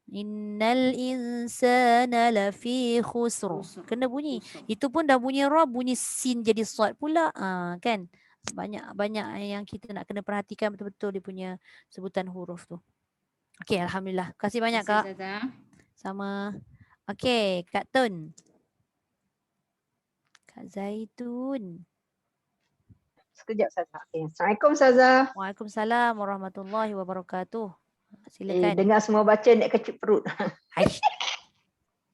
Innal insana lafi khusr. Kena bunyi. Itu pun dah bunyi ra, bunyi sin jadi sad pula. Kan? Banyak yang kita nak kena perhatikan betul-betul dia punya sebutan huruf tu. Okey, alhamdulillah. Terima kasih banyak Kak. Ustazah. Sama. Okey, Kak Tun. Kak Zaitun. Sekejap Ustazah. Okay. Assalamualaikum Ustazah. Waalaikumsalam warahmatullahi wabarakatuh. Silakan. Dengar semua baca nak kecut perut. Aish.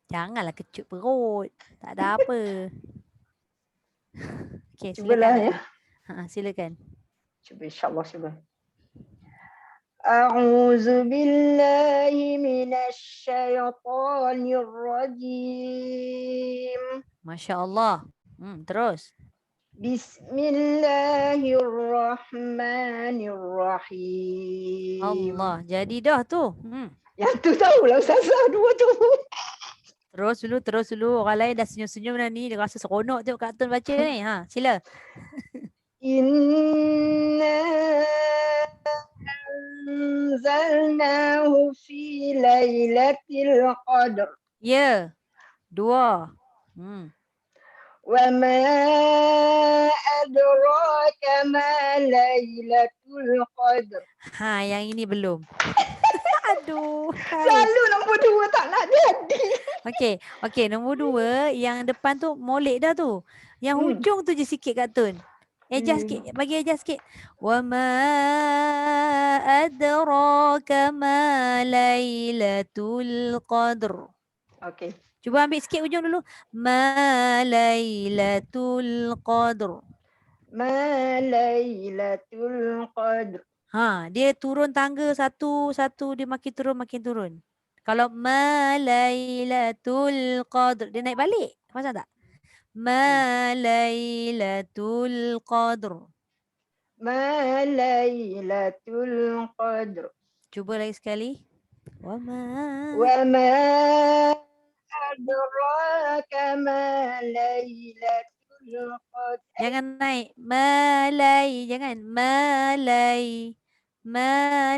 Janganlah kecut perut. Tak ada apa. Okey, Cubalah silakan. ya. Silakan. Cuba insyaAllah cuba. A'udzu billahi minasy syaithanir rajim. Masya Allah. Terus. Bismillahirrahmanirrahim. Allah. Jadi dah tu. Yang tu tahulah Ustazah, dua tu. Terus dulu. Orang lain dah senyum-senyum dah ni. Dia rasa seronok tengok Kak Tun baca ni. Sila. Inna anzalnahu fi lailatul qadr. Ya. Dua. Wa ma adraka ma lailatul qadr. Yang ini belum. Aduh. Lalu nombor 2 tak nak jadi. Okey, nombor 2 yang depan tu molek dah tu. Yang hujung tu je sikit Kak Tun. Adjust sikit, bagi adjust sikit. Wa ma adraka ma lailatul qadr. Okey. Cuba ambil sikit hujung dulu. Ma lailatul qadr. Ma lailatul qadr. Dia turun tangga satu dia makin turun. Kalau ma lailatul qadr dia naik balik. Faham tak? Ma lailatul qadr. Ma lailatul qadr. Cuba lagi sekali. Wa ma adraka ma lailatul qadr. Jangan naik. Jangan. Ma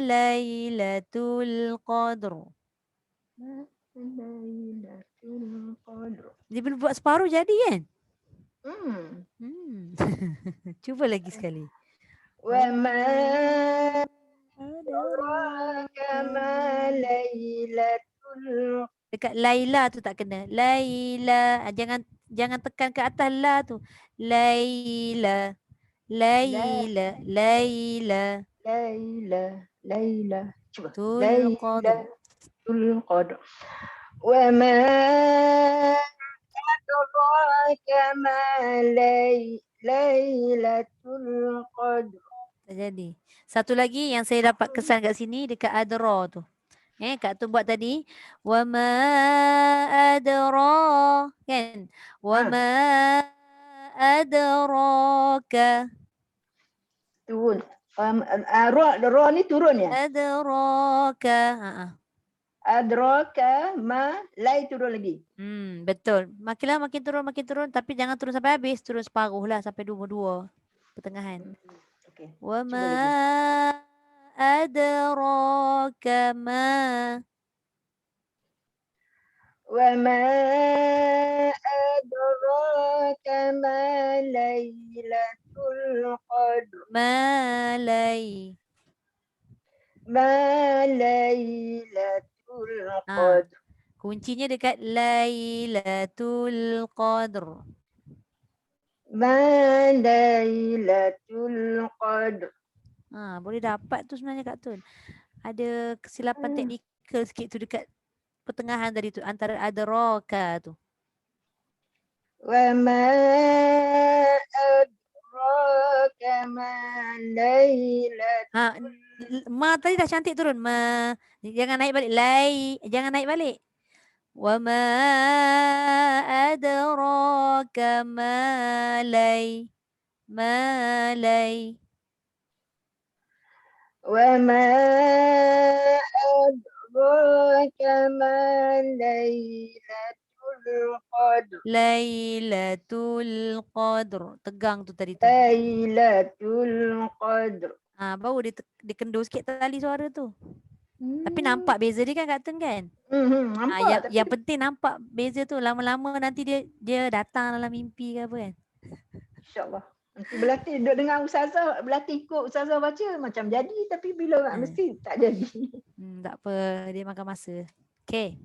lailatul qadr. Lailatul qadr. Dia boleh buat separuh jadi kan? Hmm. Cuba lagi sekali. Wa ma adraka ma lailatul. Dekat Laila tu tak kena. Laila. Jangan tekan ke atas la tu. Laila. Laila. Laila. Laila. Cuba. Tul qadr. Tul qadr. Wa ma adraka ma lailatul qadr. Tak jadi. Satu lagi yang saya dapat kesan kat sini dekat adra tu. Kak tu buat tadi. Wa ma adra. Kan? Wa ma adraka. Turun. Ra ni turun ya? Adraka. Adraka ma lai turun lagi. Betul. Makin lama makin turun. Tapi jangan turun sampai habis. Turun separuh lah sampai dua pertengahan. Okey. Wa ma adraka ma. Wa ma adraka ma lailatul qadr. Ma lailatul qadr. Kuncinya dekat Lailatul Qadr. Ma lailatul qadr. Boleh dapat tu sebenarnya Kak Tun. Ada kesilapan teknikal sikit tu dekat pertengahan tadi tu antara adraka tu. Wa ma adraka ma lailatul. Ma tadi dah cantik turun. Ma. Jangan naik balik. Jangan naik balik. Wa ma adraka ma lay. Wa ma adraka ma lailatul qadr. Lailatul Qadr. Tegang tu tadi tu. Lailatul qadr. Baru dia kendur sikit tali suara tu. Tapi nampak beza dia kan Kak Tun kan? Nampak tapi Yang penting nampak beza tu. Lama-lama nanti dia datang dalam mimpi ke apa kan. insya-Allah. Nanti berlatih duduk dengan ustazah, berlatih ikut ustazah baca macam jadi, tapi bila nak mesti tak jadi. Tak apa, dia makan masa. Okay,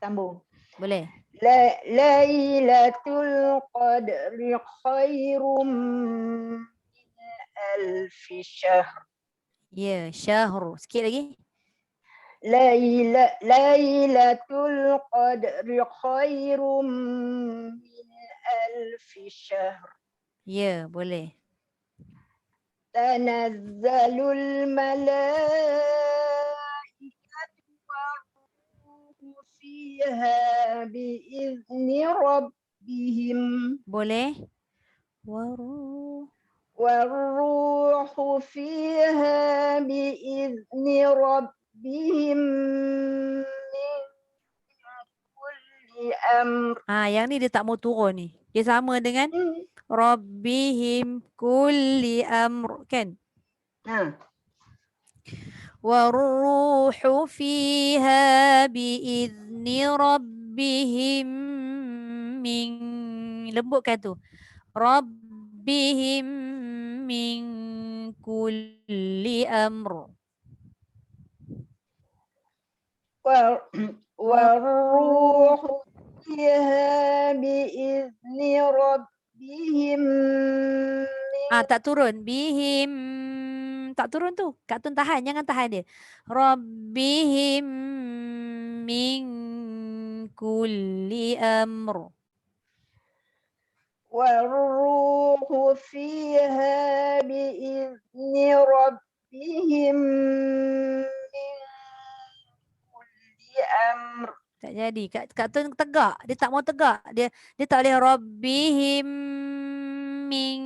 Sambung. boleh. Lailatul Qadri khairum min alfi syahr. Ya, syahru. Sikit lagi. Lailatul Qadri khairum min alfi syahr. Ya, boleh. Tanazzalul malaikatu waruhu fiha biizni rabbihim. Boleh. Waruh. والروح فيها بإذن ربهم من كل أمر. Yang ni dia tak mau turun ni. Dia sama dengan Rabbihim kulli amr kan? Waruhu fiha biizni rabbihim min, lembutkan tu. Rabbihim min kulli amr. والروح فيها بإذن ربهم. Tak turun. Bihim. Tak turun tu. Kak Tun tahan. Jangan tahan dia. Rabbihim min kulli amr. والروح فيها بإذن ربهم من كل أمر. Tak jadi. Kak Tun tegak. Dia tak mau tegak. Dia tak boleh Rabbihim min.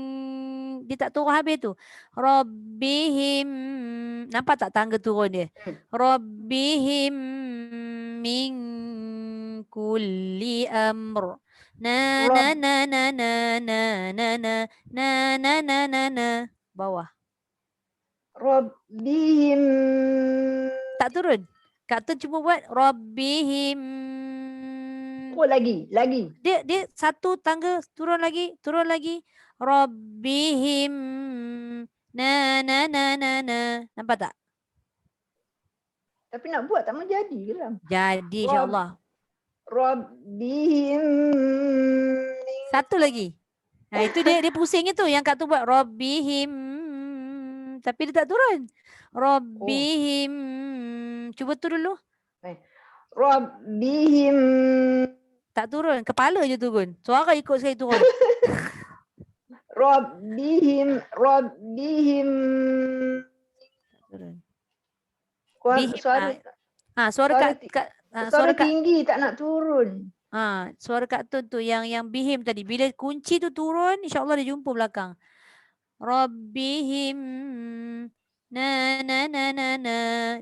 Dia tak turun habis tu. Rabbihim. Nampak tak tangga turun dia? Rabbihim min kulli amr. Na na na na na na na na na na na na na. Bawah. Rabbihim. Tak turun. Kak Tun cuba buat Rabbihim. Oh, lagi. Dia satu tangga turun lagi. Rabbihim. Na na na na na. Nampak tak? Tapi nak buat tak mau jadi ke lah. Jadi insya-Allah. Rabbihim. Satu lagi. Itu dia pusing itu yang Kak tu buat Rabbihim. Tapi dia tak turun. Rabbihim. Cuba tu dulu. Rabbihim. Tak turun. Kepala je turun. Suara ikut sekali turun. Rabbihim. Turun. Suara Suara Kak tinggi tak nak turun. suara Kak Tun tu yang bihim tadi. Bila kunci tu turun, insya-Allah dia jumpa belakang. Rabbihim. Na na na na na.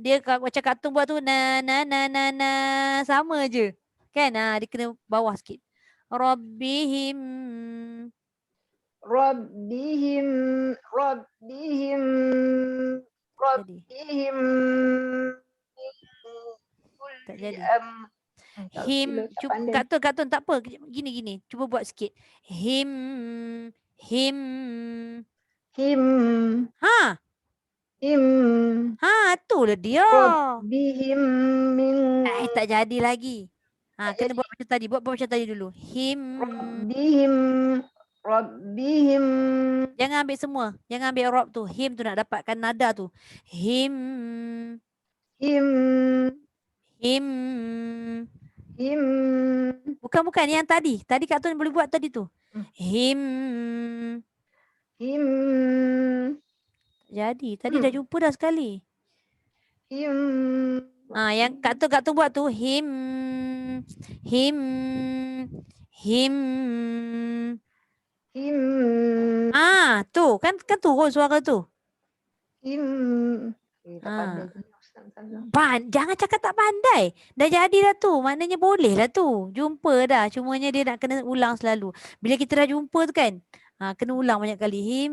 Dia macam Kak Tun buat tu na na na na na. Sama je. Kan? Dia kena bawah sikit. Rabbihim. Tak jadi. Kak Tun tak apa. Gini. Cuba buat sikit. Him. Itulah dia. Rabbihim min. Tak jadi lagi. Kena buat macam tadi. Buat macam tadi dulu. Rabbihim. Jangan ambil semua. Jangan ambil Rob tu. Him tu nak dapatkan nada tu. Him. Bukan yang tadi. Tadi Kak Tun boleh buat tadi tu. Him. Jadi. Tadi dah jumpa dah sekali. Yang Kak Tun buat tu. Him. Tu. Kan turun suara tu. Jangan cakap tak pandai. Dah jadi dah tu. Maknanya boleh lah tu. Jumpa dah. Cumanya dia nak kena ulang selalu. Bila kita dah jumpa tu kan. Kena ulang banyak kali. Him.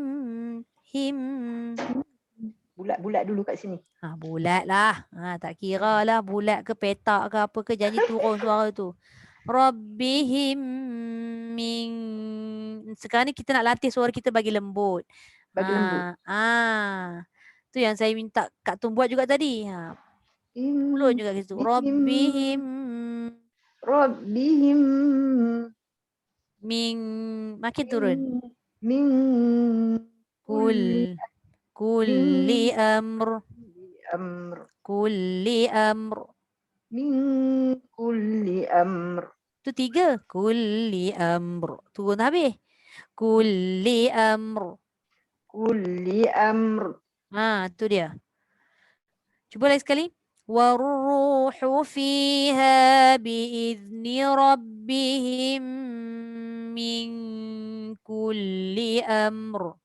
Bulat-bulat dulu kat sini. Bulat lah. Tak kira lah bulat ke petak ke apa ke, janji turun suara tu. Rabbihim min. Sekarang ni kita nak latih suara kita bagi lembut. Bagi lembut. Tu yang saya minta Kak Tun buat juga tadi. Ulun juga gitu. Rabbihim Rabbihim min. Makin turun. min Kulli amr. Kulli amr. Min kulli amr. Tu 3. Kulli amr. Turun habis. Kulli amr. Kulli amr. Tu dia. Cuba lagi sekali. Warruhu fiha biizni rabbihim min kulli amr.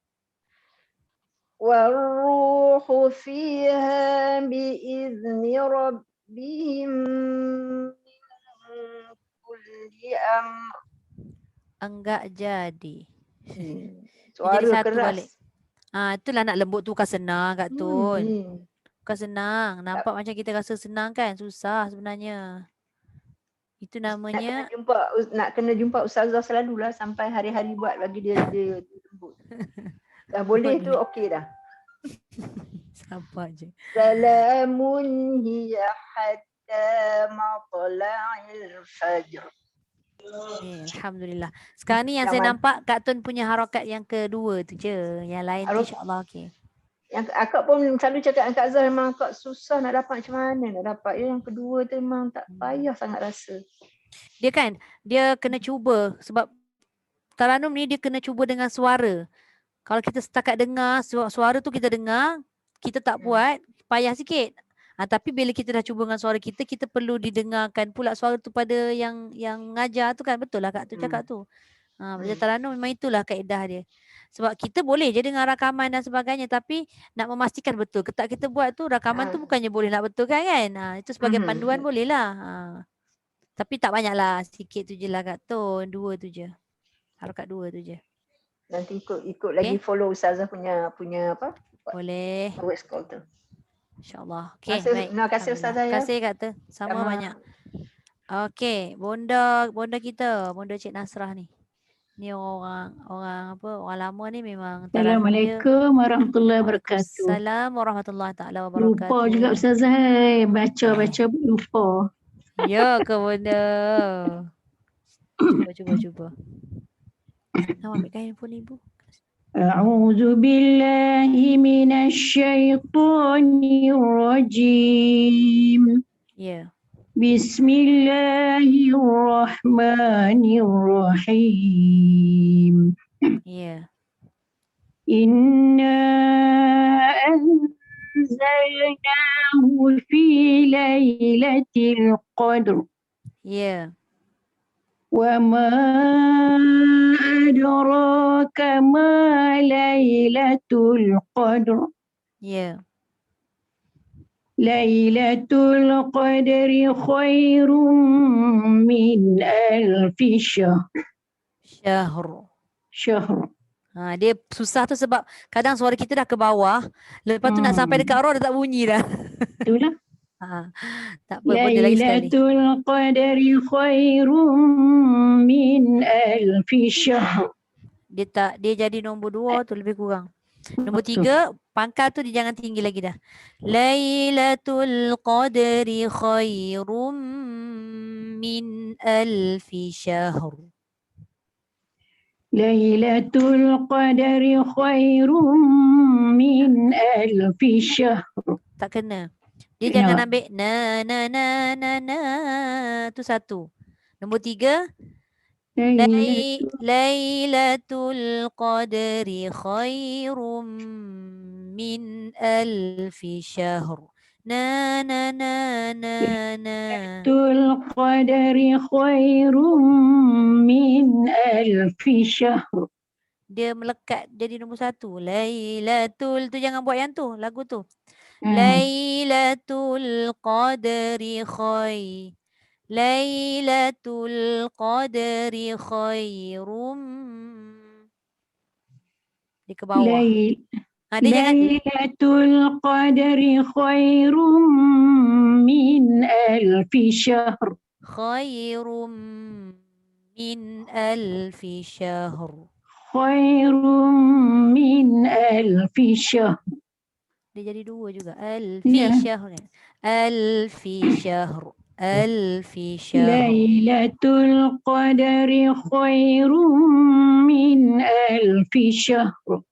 Warruhu fiha biizni rabbihim min kulli amr. Enggak jadi. Suara Jadi satu keras. balik. Itulah nak lembut tu bukan senang Kak Tun. Bukan senang. Nampak macam kita rasa senang kan? Susah sebenarnya. Itu namanya Nak kena jumpa ustazah selalulah sampai hari-hari buat bagi dia lembut. Dah boleh tu okey dah. Sabar je. Salamun hiya hatta matla'il fajr. Alhamdulillah. Sekarang ni yang saya nampak Kak Tun punya harakat yang kedua tu je. Yang lain tu insya-Allah okey. Yang akak pun selalu cakap dengan Kak Zah, memang akak susah nak dapat macam mana nak dapat. Yang kedua tu memang tak payah sangat rasa. Dia kena cuba sebab Taranum ni dia kena cuba dengan suara. Kalau kita setakat dengar suara tu kita dengar, kita tak buat, payah sikit. Tapi bila kita dah cuba dengan suara kita, kita perlu didengarkan pula suara tu pada yang mengajar tu kan. Betul lah Kak tu cakap tu. Belajar Taranum memang itulah kaedah dia. Sebab kita boleh je dengar rakaman dan sebagainya, tapi nak memastikan betul. Ketak kita buat tu, rakaman tu bukannya boleh nak betulkan kan. Itu sebagai panduan boleh lah. Tapi tak banyak lah, sikit tu je lah Kak Tun. 2 tu je. Harakat 2 tu je. Nanti ikut lagi follow ustazah punya apa? Boleh. Voice call tu. InsyaAllah. Okay, baik. Terima kasih ustazah ya. Terima kasih Kak Tun. Sama banyak. Okay, bonda kita, bonda Cik Nasrah ni. Ni orang lama ni memang Assalamualaikum warahmatullahi wabarakatuh. Assalamualaikum warahmatullahi taala wabarakatuh. Lupa juga ustazah, baca lupa. Ya ke bonda. Cuba. Nak ambil handphone ibu. A'udzu billahi minasyaitonir rajim. Ya. Bismillahirrahmanirrahim. Ya. Inna anzalnahu fi lailatul qadr. Ya. Wa ma adraka ma lailatul qadr. Ya. Lailatul qadri khairum min alfi syahr. Syahr. Dia susah tu sebab kadang suara kita dah ke bawah, lepas tu nak sampai dekat roh dah tak bunyi dah. Itulah. Tak apa, boleh lagi sekali. Lailatul qadri khairum min alfi syahr. Dia jadi nombor 2 tu lebih kurang. Nombor 3, pangkal tu dia jangan tinggi lagi dah. Lailatul qadri khairum min alfi syahr. Lailatul qadri khairum min alfi syahr. Tak kena. Dia jangan ambil na tu 1. Nombor 3, Lailatul qadri khairum min alfi syahr. Lailatul qadri khairum min alfi syahr. Dia melekat jadi nombor 1. Lailatul tu jangan buat yang tu, lagu tu. Lailatul qadri Lailatul qadri khairum. Dia ke bawah. Dia jangan Lailatul Qadri khairum min alfi syahr. khairum min alfi syahr. Khairum min alfi syahr. Dia jadi dua juga. Alfi syahr. Alfi syahr. Alfi syahr. Lailatul Qadri khairum min alfi syahr.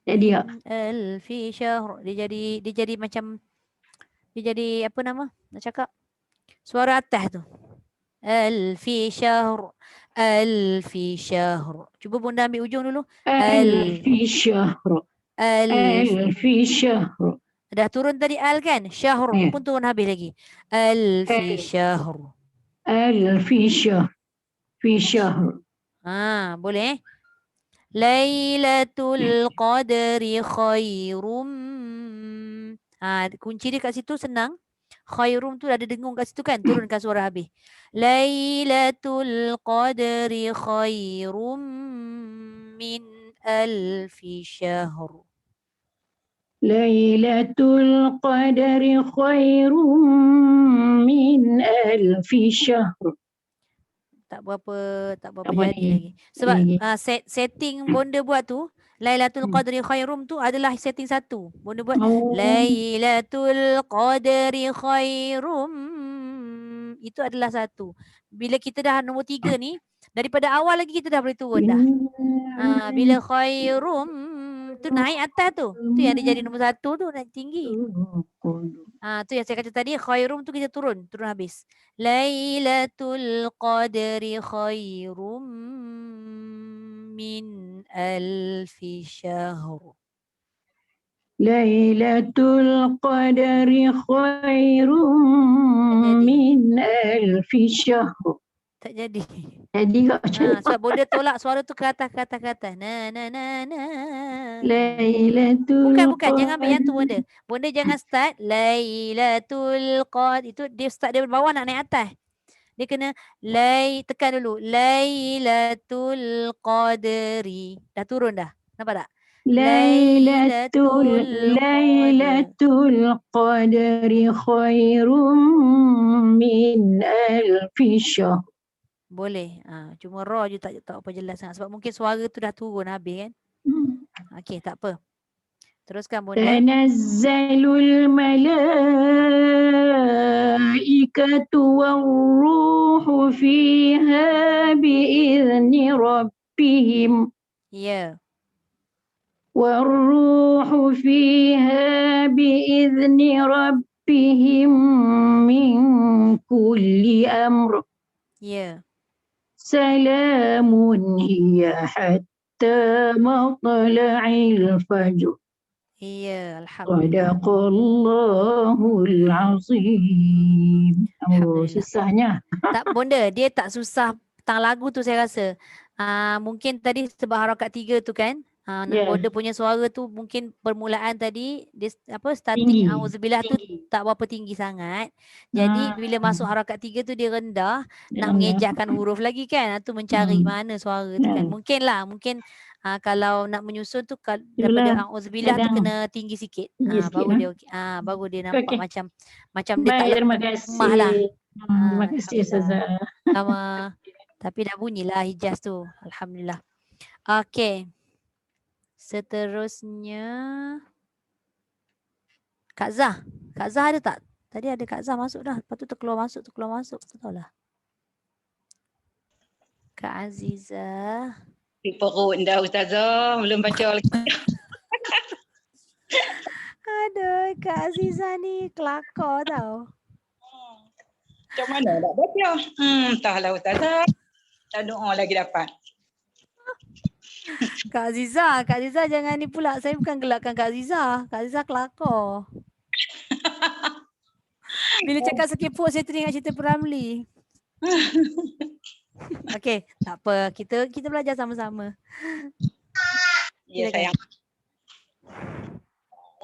Jadi Alfi syahr. Dia jadi macam dia jadi apa nama? Nak cakap suara atas tu. Alfi syahr. Alfi syahr. Cuba Bunda ambil ujung dulu. alfi syahr. Alfi syahr. Dah turun tadi al kan? Syahr pun turun habis lagi. Alfi syahr. Alfi syahr. Fi syahr. Boleh. Lailatul Qadri khairum. Kunci dia kat situ senang. Khairum tu ada dengung kat situ kan? Turunkan suara habis. Lailatul Qadri khairum min alfi syahr. Lailatul Qadri khairum min alfi syahr. Tak berapa jadi lagi. Sebab setting Bonda buat tu, Lailatul Qadri khairum tu adalah setting satu. Bonda buat Lailatul Qadri khairum. Itu adalah satu. Bila kita dah nombor 3 ni, daripada awal lagi kita dah boleh turun dah. Bila khairum tu naik atas tu. Tu yang dia jadi nombor 1 tu, naik tinggi. Tu yang saya kata tadi, khairum tu kita turun habis. Lailatul Qadri khairum min alfi syahr. Lailatul Qadri khairum min alfi syahr. Tak jadi. Jadi tak macam sebab Bonda tolak suara tu ke atas. Na. Lailatul Bukan, jangan ambil yang tu Bonda. Bonda jangan start Lailatul Qadri. Itu dia start dari bawah nak naik atas. Dia kena tekan dulu. Lailatul Qadri. Dah turun dah. Nampak tak? Lailatul Qadri khairum min alfi syahr. Boleh. Cuma raw je tak apa jelas sangat. Sebab mungkin suara tu dah turun habis kan. Okey, tak apa. Teruskan Bonda. Tanazzalul malaikatu war-ruhu fiha bi'izni rabbihim. Ya. War-ruhu fiha bi'izni rabbihim min kulli amr. Ya. Salamun hiya hatta matla'il fajr. Iya, alhamdulillah. Sadaqallahul azim. Susahnya. Tak Bonda, dia tak susah tang lagu tu saya rasa. Mungkin tadi sebab harakat 3 tu kan. Bonda punya suara tu mungkin permulaan tadi dia starting auzubillah tu tak berapa tinggi sangat. Jadi bila masuk harakat 3 tu dia rendah, nak mengejakkan huruf lagi kan. Tu mencari mana suara tu kan. Mungkin kalau nak menyusun tu daripada auzubillah tu kena tinggi sikit. Baru dia okey. Baru dia nampak macam dia tak lemah lah. Terima kasih Ustazah. Sama. Tapi dah bunyilah Hijaz tu. Alhamdulillah. Okey. Seterusnya Kak Zah. Kak Zah ada tak? Tadi ada Kak Zah masuk dah. Lepas tu terkeluar masuk. Tak tahulah. Kak Azizah. Di perut dah Ustazah. Belum baca lagi. Aduh, Kak Azizah ni kelakar tau. Macam mana nak baca? Entahlah Ustazah. Tak doa lagi dapat. Kak Azizah jangan ni pula. Saya bukan gelakkan Kak Azizah. Kak Azizah kelakar. Bila cakap sekepuk saya teringat cerita Peramli. Okey, tak apa. Kita belajar sama-sama. Ya sayang.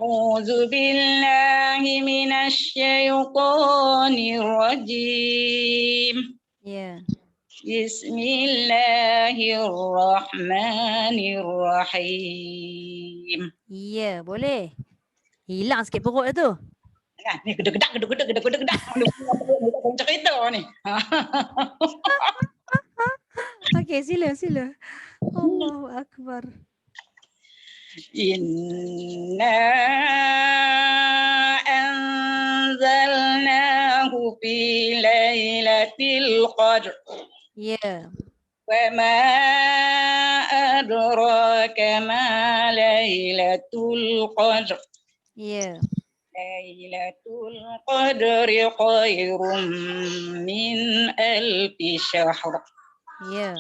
A'udzu billahi minasyaitonir rajim. Ya. Bismillahirrahmanirrahim. Ya, boleh. Hilang sikit perut dah tu. Nah, ni gedek-gedek. Cerita ni. Okey, sila. Allahu Akbar. Inna anzalnahu fi lailatul qadr. Ya. Wa ma adraka ma lailatul qadr. Ya. Lailatul qadri khairum min alfi syahr. Ya.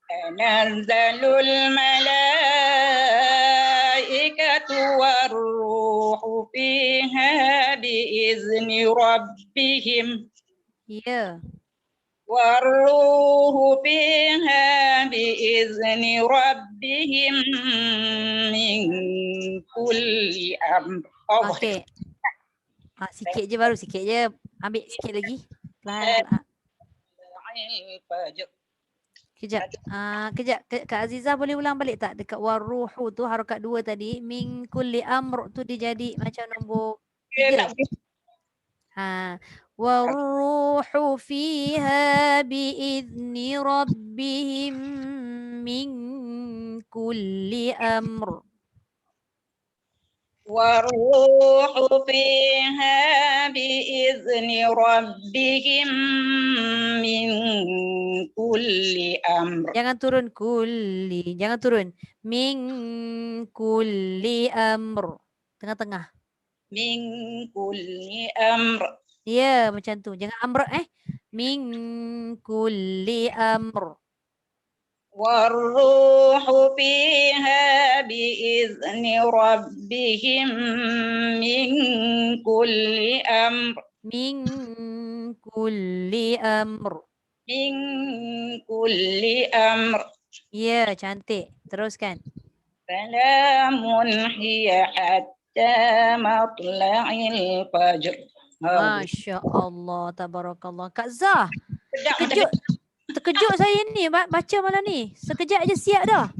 Tanazzalul malaikatu warruhu fiha biizni rabbihim. Ya. Warruhu fiha biizni rabbihim min kulli amr. Okey. Sikit je baru, sikit je. Ambil sikit lagi. Pelan. Kejap. Kejap. Kak Azizah boleh ulang balik tak? Dekat waruhu tu harakat 2 tadi. Min kulli amr tu dia jadi macam nombor 3. Waruhu fiha biizni rabbihim min kulli amr. Waruhu fiha biizni rabbihim min kulli amr. Jangan turun kulli. Jangan turun. Min kulli amr. Tengah-tengah. Min kulli amr. Ya, macam tu. Jangan amr Min kulli amr. Warruhu fiha biizni rabbihim min kulli amr. Min kulli amr. Min kulli amr. Ya, cantik. Teruskan. Salamun hiya hatta matla'il fajr. Masya Allah, tabarakallah. Kak Zah, terkejut saya ni baca malam ni. Sekejap je siap dah.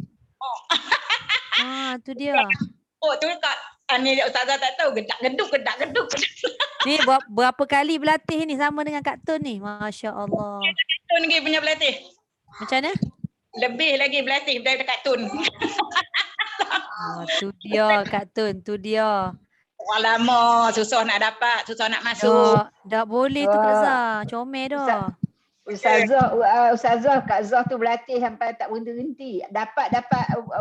Tu dia. Oh, tu Kak. Ni Ustazah tak tahu. Gedak-geduk. Ni berapa kali berlatih ni sama dengan Kak Tun ni. Masya Allah. Kak Tun lagi punya berlatih. Macam mana? Lebih lagi berlatih daripada Kak Tun. Tu dia Kak Tun, tu dia. Lama, susah nak dapat, susah nak masuk. Dah boleh tu Kak Zah. Comel dah. Ustazah Kak Zah tu berlatih sampai tak berhenti-henti. Dapat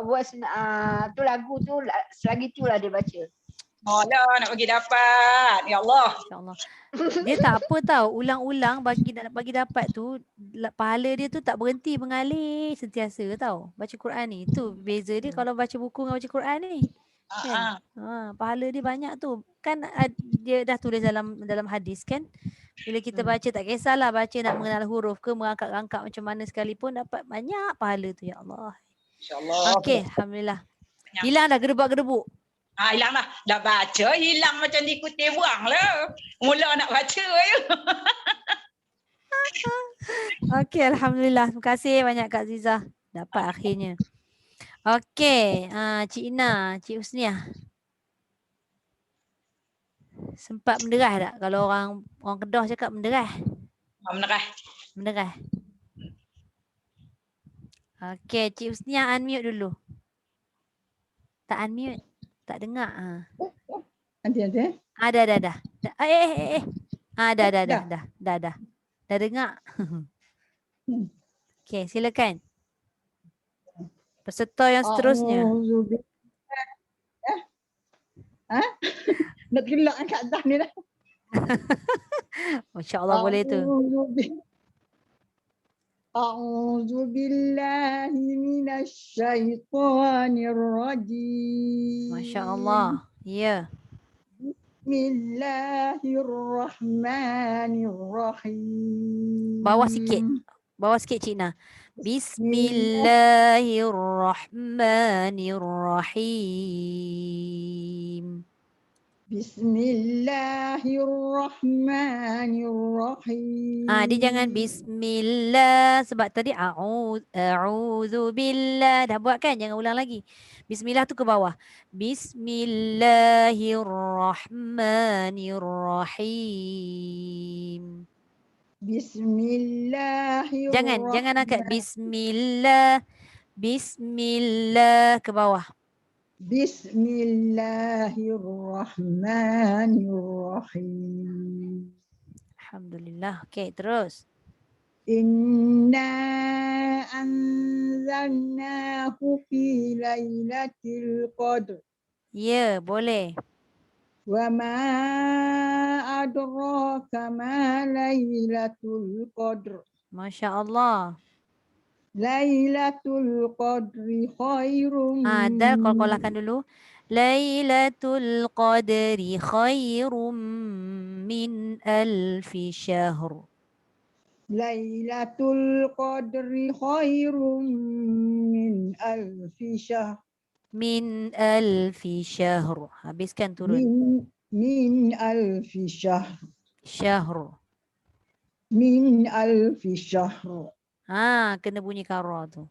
buat tu lagu tu selagi tu lah dia baca. Oh lah, nak bagi dapat. Ya Allah. InsyaAllah. Dia tak apa tau. Ulang-ulang bagi dapat tu, pahala dia tu tak berhenti mengalir sentiasa tau. Baca Quran ni. Tu beza dia kalau baca buku dengan baca Quran ni. Kan? Pahala dia banyak tu. Kan dia dah tulis dalam hadis kan. Bila kita baca tak kisahlah baca nak mengenal huruf ke merangkak-rangkak macam mana sekalipun dapat banyak pahala tu ya Allah. InsyaAllah. Okey, alhamdulillah. Hilang dah gedebak-gedebuk. Hilang dah. Dah baca, hilang macam dikutip buang lah. Mula nak baca je. Okey, alhamdulillah. Terima kasih banyak Kak Zizah. Dapat akhirnya. Okey, Cik Ina, Cik Husniah. Sempat menderah tak? Kalau orang Kedah cakap menderah. Menderah. Okey, Cik Husniah unmute dulu. Tak unmute. Tak dengar. Ada. Dah. Dah. Dah dengar. Okey, silakan. Peserta yang seterusnya. Nak gelak kat atas ni dah. Masya-Allah boleh tu. A'udzu billahi minasy syaithanir rajim. Masya-Allah. Ya. Bismillahirrahmanirrahim. Bawah sikit Cik Ina. Bismillahirrahmanirrahim. Bismillahirrahmanirrahim. Dia jangan bismillah sebab tadi a'udzubillah dah buat kan, jangan ulang lagi. Bismillah tu ke bawah. Bismillahirrahmanirrahim. Bismillahirrahmanirrahim. Jangan angkat bismillah. Bismillah ke bawah. Bismillahirrahmanirrahim. Alhamdulillah. Okey, terus. Inna anzalnahu fi lailatul qadr. Ya, boleh. Wa ma adraka ma lailatul qadr. Masya Allah. Lailatul qadri khairum. Dal qalqalahkan dulu. Lailatul qadri khairum min alfi syahr. Lailatul qadri khairum min alfi syahr. Min alfi syahr. Habiskan turun. Min alfi syahr. Syahr. Min alfi syahr. Kena bunyi kara tu.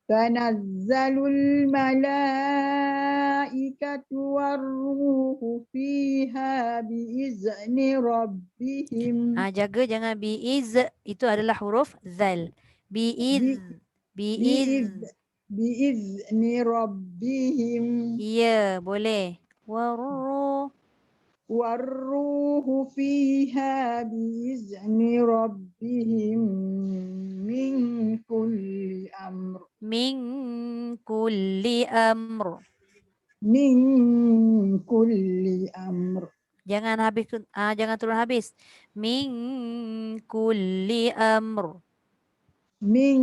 Tanazzalul malaikatu warruhu fiha biizni rabbihim. Jaga jangan biiz, itu adalah huruf zal. Biiz. Biizni rabbihim. Ya, boleh. Warruhu fiha biizni rabbihim min kulli amr. Min kulli amr. Min kulli amr. Jangan habis, jangan turun habis. Min kulli amr. Min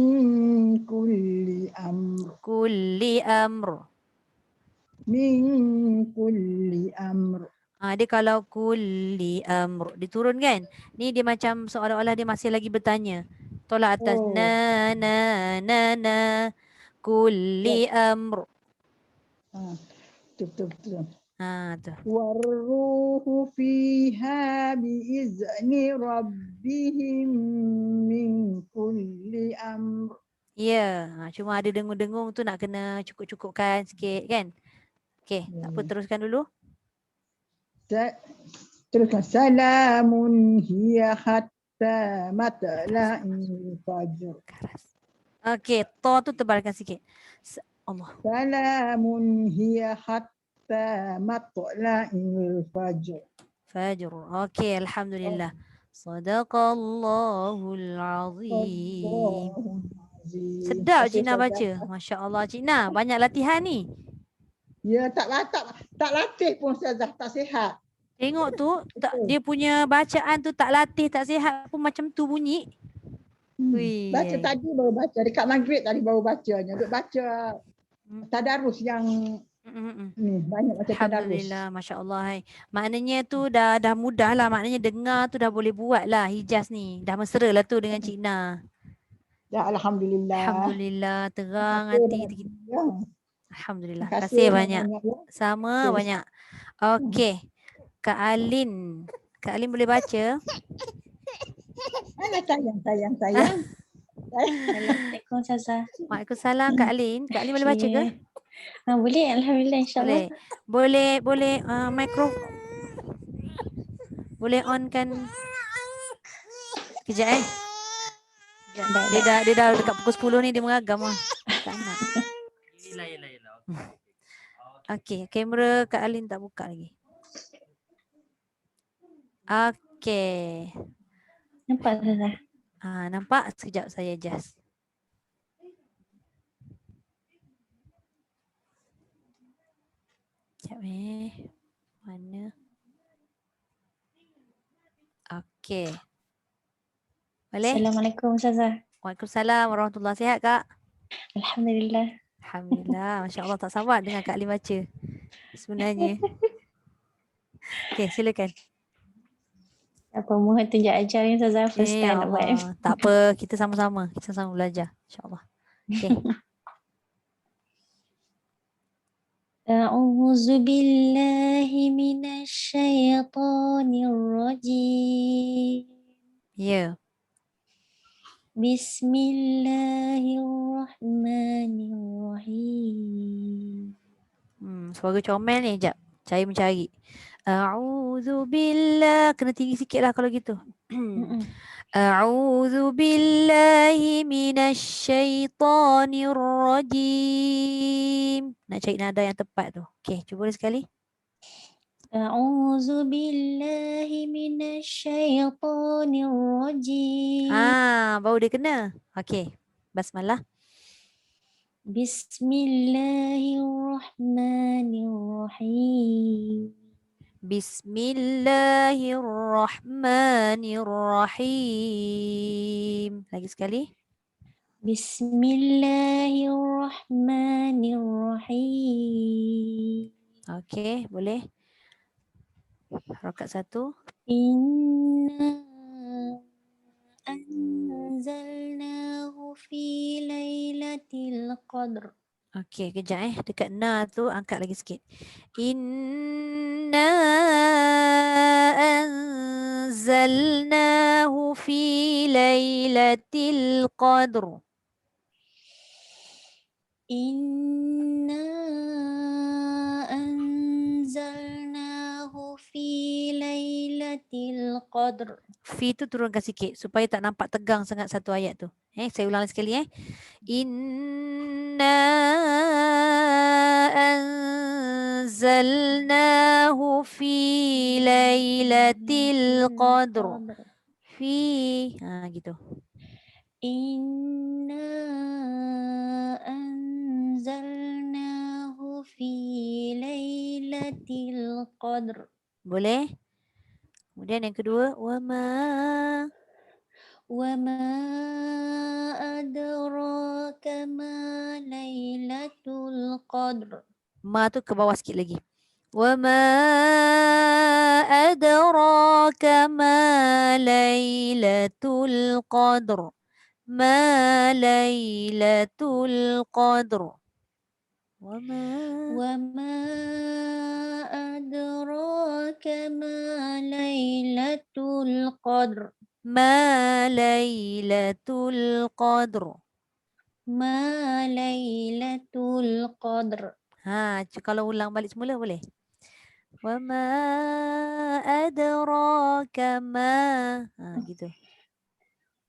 kulli amr. Kulli amr. Min kulli amr. Dia kalau kulli amr diturun kan? Ni dia macam seolah-olah dia masih lagi bertanya. Tolak atas. Na. Kulli amr. Betul. Tu. Warruhu fiha biizni rabbihim min kulli amr. Ya, cuma ada dengung-dengung tu nak kena cukup-cukupkan sikit kan? Okey, tak apa, teruskan dulu. Teruskan. Salamun hiya hatta matla'il fajr. Okey, to tu tebalkan sikit. Allah. Salamun hiya hatta matla'il fajr. Fajr. Okey, alhamdulillah. Sadaqallahul azim. Sedap Cina baca. Masya Allah Cina, banyak latihan ni. Ya, tak latih pun Ustazah, tak sihat. Tengok tu, dia punya bacaan tu tak latih, tak sihat pun macam tu bunyi. Baca tadi baru baca, dekat maghrib tadi baru bacanya. Duk baca tadarus yang ni, banyak baca tadarus. Alhamdulillah, Masya Allah. Maknanya tu dah mudah lah, maknanya dengar tu dah boleh buat lah Hijaz ni. Dah mesra lah tu dengan Cina. Ya, Alhamdulillah. Alhamdulillah, terang hati. Alhamdulillah. Terima kasih banyak. Sama banyak. Okey. Kak Alin. Kak Alin boleh baca? Sayang. Assalamualaikum Ustazah. Waalaikumsalam Kak Alin. Kak Alin boleh baca ke? Boleh, alhamdulillah, insyaAllah. Boleh mikro. Boleh on kan? Kejap Dia dah dekat pukul 10 ni, dia mengagam lah. Tak nak. Okey, kamera Kak Alin tak buka lagi. Okey. Nampak Ustazah? Nampak? Sekejap saya adjust. Sekejap mana? Okey. Boleh? Assalamualaikum Ustazah. Waalaikumsalam warahmatullahi. Sihat Kak? Alhamdulillah. Alhamdulillah. Masya Allah, tak sabar dengan Kak Alin baca sebenarnya. Okey, silakan. Apa mohon tunjuk ajar ni Ustazah, first time nak buat. Tak apa, kita sama-sama belajar, insya-Allah. Okey. أعوذ بالله من الشيطان الرجيم. Ya. بسم الله الرحمن الرحيم. Suara comel ni, jap. Saya mencari. A'udzu billah. Kena tinggi sikit lah kalau gitu. A'udzu billahi minasyaitonir rajim. Nak cari nada yang tepat tu. Okey, cuba sekali. أعوذ بالله من الشيطان الرجيم. Baru dia kena. Okey. Basmalah. بسم الله الرحمن الرحيم. Bismillahirrahmanirrahim. Lagi sekali. بسم الله الرحمن الرحيم. Okey, boleh. Rakaat 1. إنا أنزلناه في ليلة القدر. Okey, kejap dekat na tu angkat lagi sikit. Inna anzalnahu fi lailatul qadr. إنا أنزلناه في ليلة القدر. Fi tu turunkan sikit supaya tak nampak tegang sangat satu ayat tu. Saya ulang sekali. Inna anzalnahu fi lailatul qadr. Fi gitu. Inna anzalnahu fi lailatul qadr. Boleh? Kemudian yang kedua, wama adraka ma lailatul qadr. Ma tu ke bawah sikit lagi. Wama adraka ma lailatul qadr. Ma lailatul qadr. Wama adraka ma lailatul qadr. Ma lailatul qadr. Ma lailatul qadr. Kalau ulang balik semula boleh. Wama adraka ma. Gitu.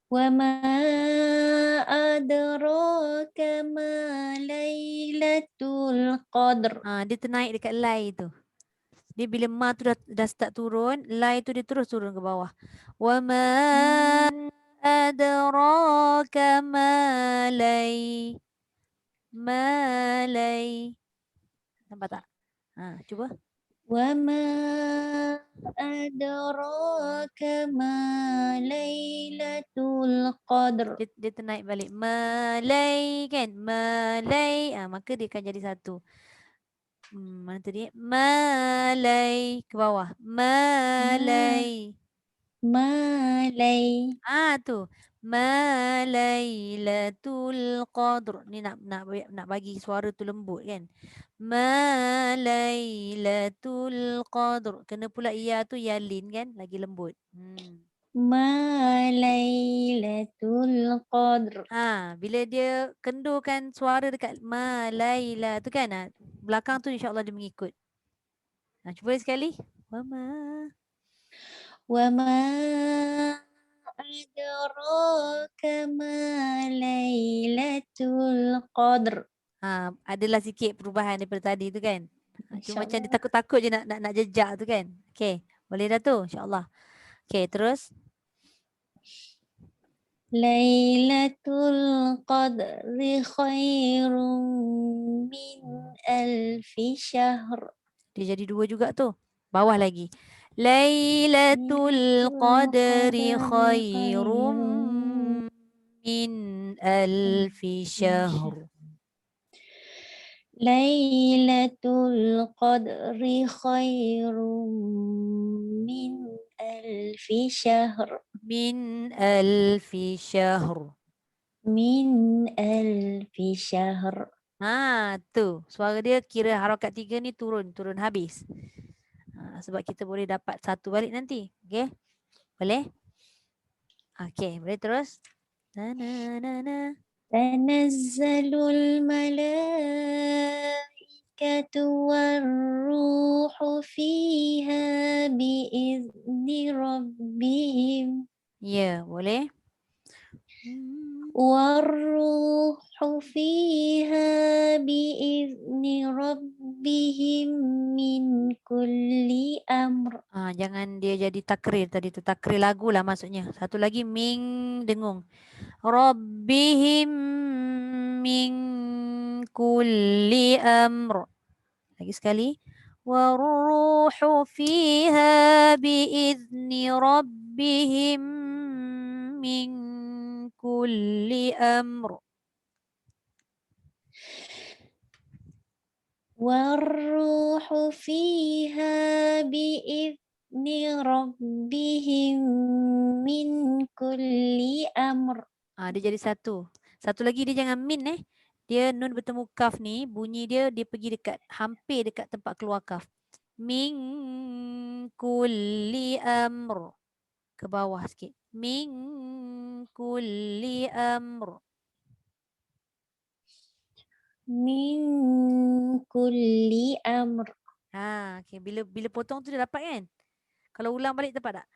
Wama adraka ma lailatul qadr. Dia ternaik dekat lai tu. Dia bila ma tu dah start turun, lai tu dia terus turun ke bawah. Wama adraka ma lai. Ma lai. Nampak tak? Cuba. Wama adraka ma lailatul qadr. Dia ternaik balik. Malai kan? Malai. Maka dia akan jadi satu. Mana tadi? Malai ke bawah. Malai. Malai. Tu. Malailatul qadr. Ni nak bagi suara tu lembut kan? Malailatul qadr. Kena pula ya tu yalin kan? Lagi lembut. Malailatul qadr. Bila dia kendurkan suara dekat malaila tu kan, belakang tu insya-Allah dia mengikut. Cuba sekali. Wama adraka ma lailatul qadr. Adalah sikit perubahan daripada tadi tu kan. Cuma macam dia takut-takut je nak jejak tu kan. Okey, boleh dah tu insya-Allah. Okey, terus. Lailatul qadri khairum min alfi syahr. Dia jadi dua juga tu. Bawah lagi. Lailatul qadri khairum min alfi syahr. Lailatul qadri khairum min alfi syahr. Min alfi syahr. Min alfi syahr. Tu. Suara dia kira harakat 3 ni turun habis. Sebab kita boleh dapat 1 balik nanti. Okey? Boleh? Okey, boleh terus? Na na na na. تنزل الملائكة والروح فيها بإذن ربهم Ya, boleh? والروح فيها بإذن ربهم من كل أمر. Jangan dia jadi takrir tadi tu. Takrir lagu lah maksudnya. Satu lagi ming dengung. Rabbihim min kulli amr. Lagi sekali. Waruhu fiha biizni rabbihim min kulli amr. والروح فيها بإذن ربهم من كل أمر. Dia jadi satu. Satu lagi dia jangan min Dia nun bertemu kaf ni, bunyi dia pergi dekat hampir dekat tempat keluar kaf. Min kulli amr. Ke bawah sikit. Min kulli amr. Min kulli amr. Okay. Bila potong tu dia dapat kan? Kalau ulang balik dapat tak?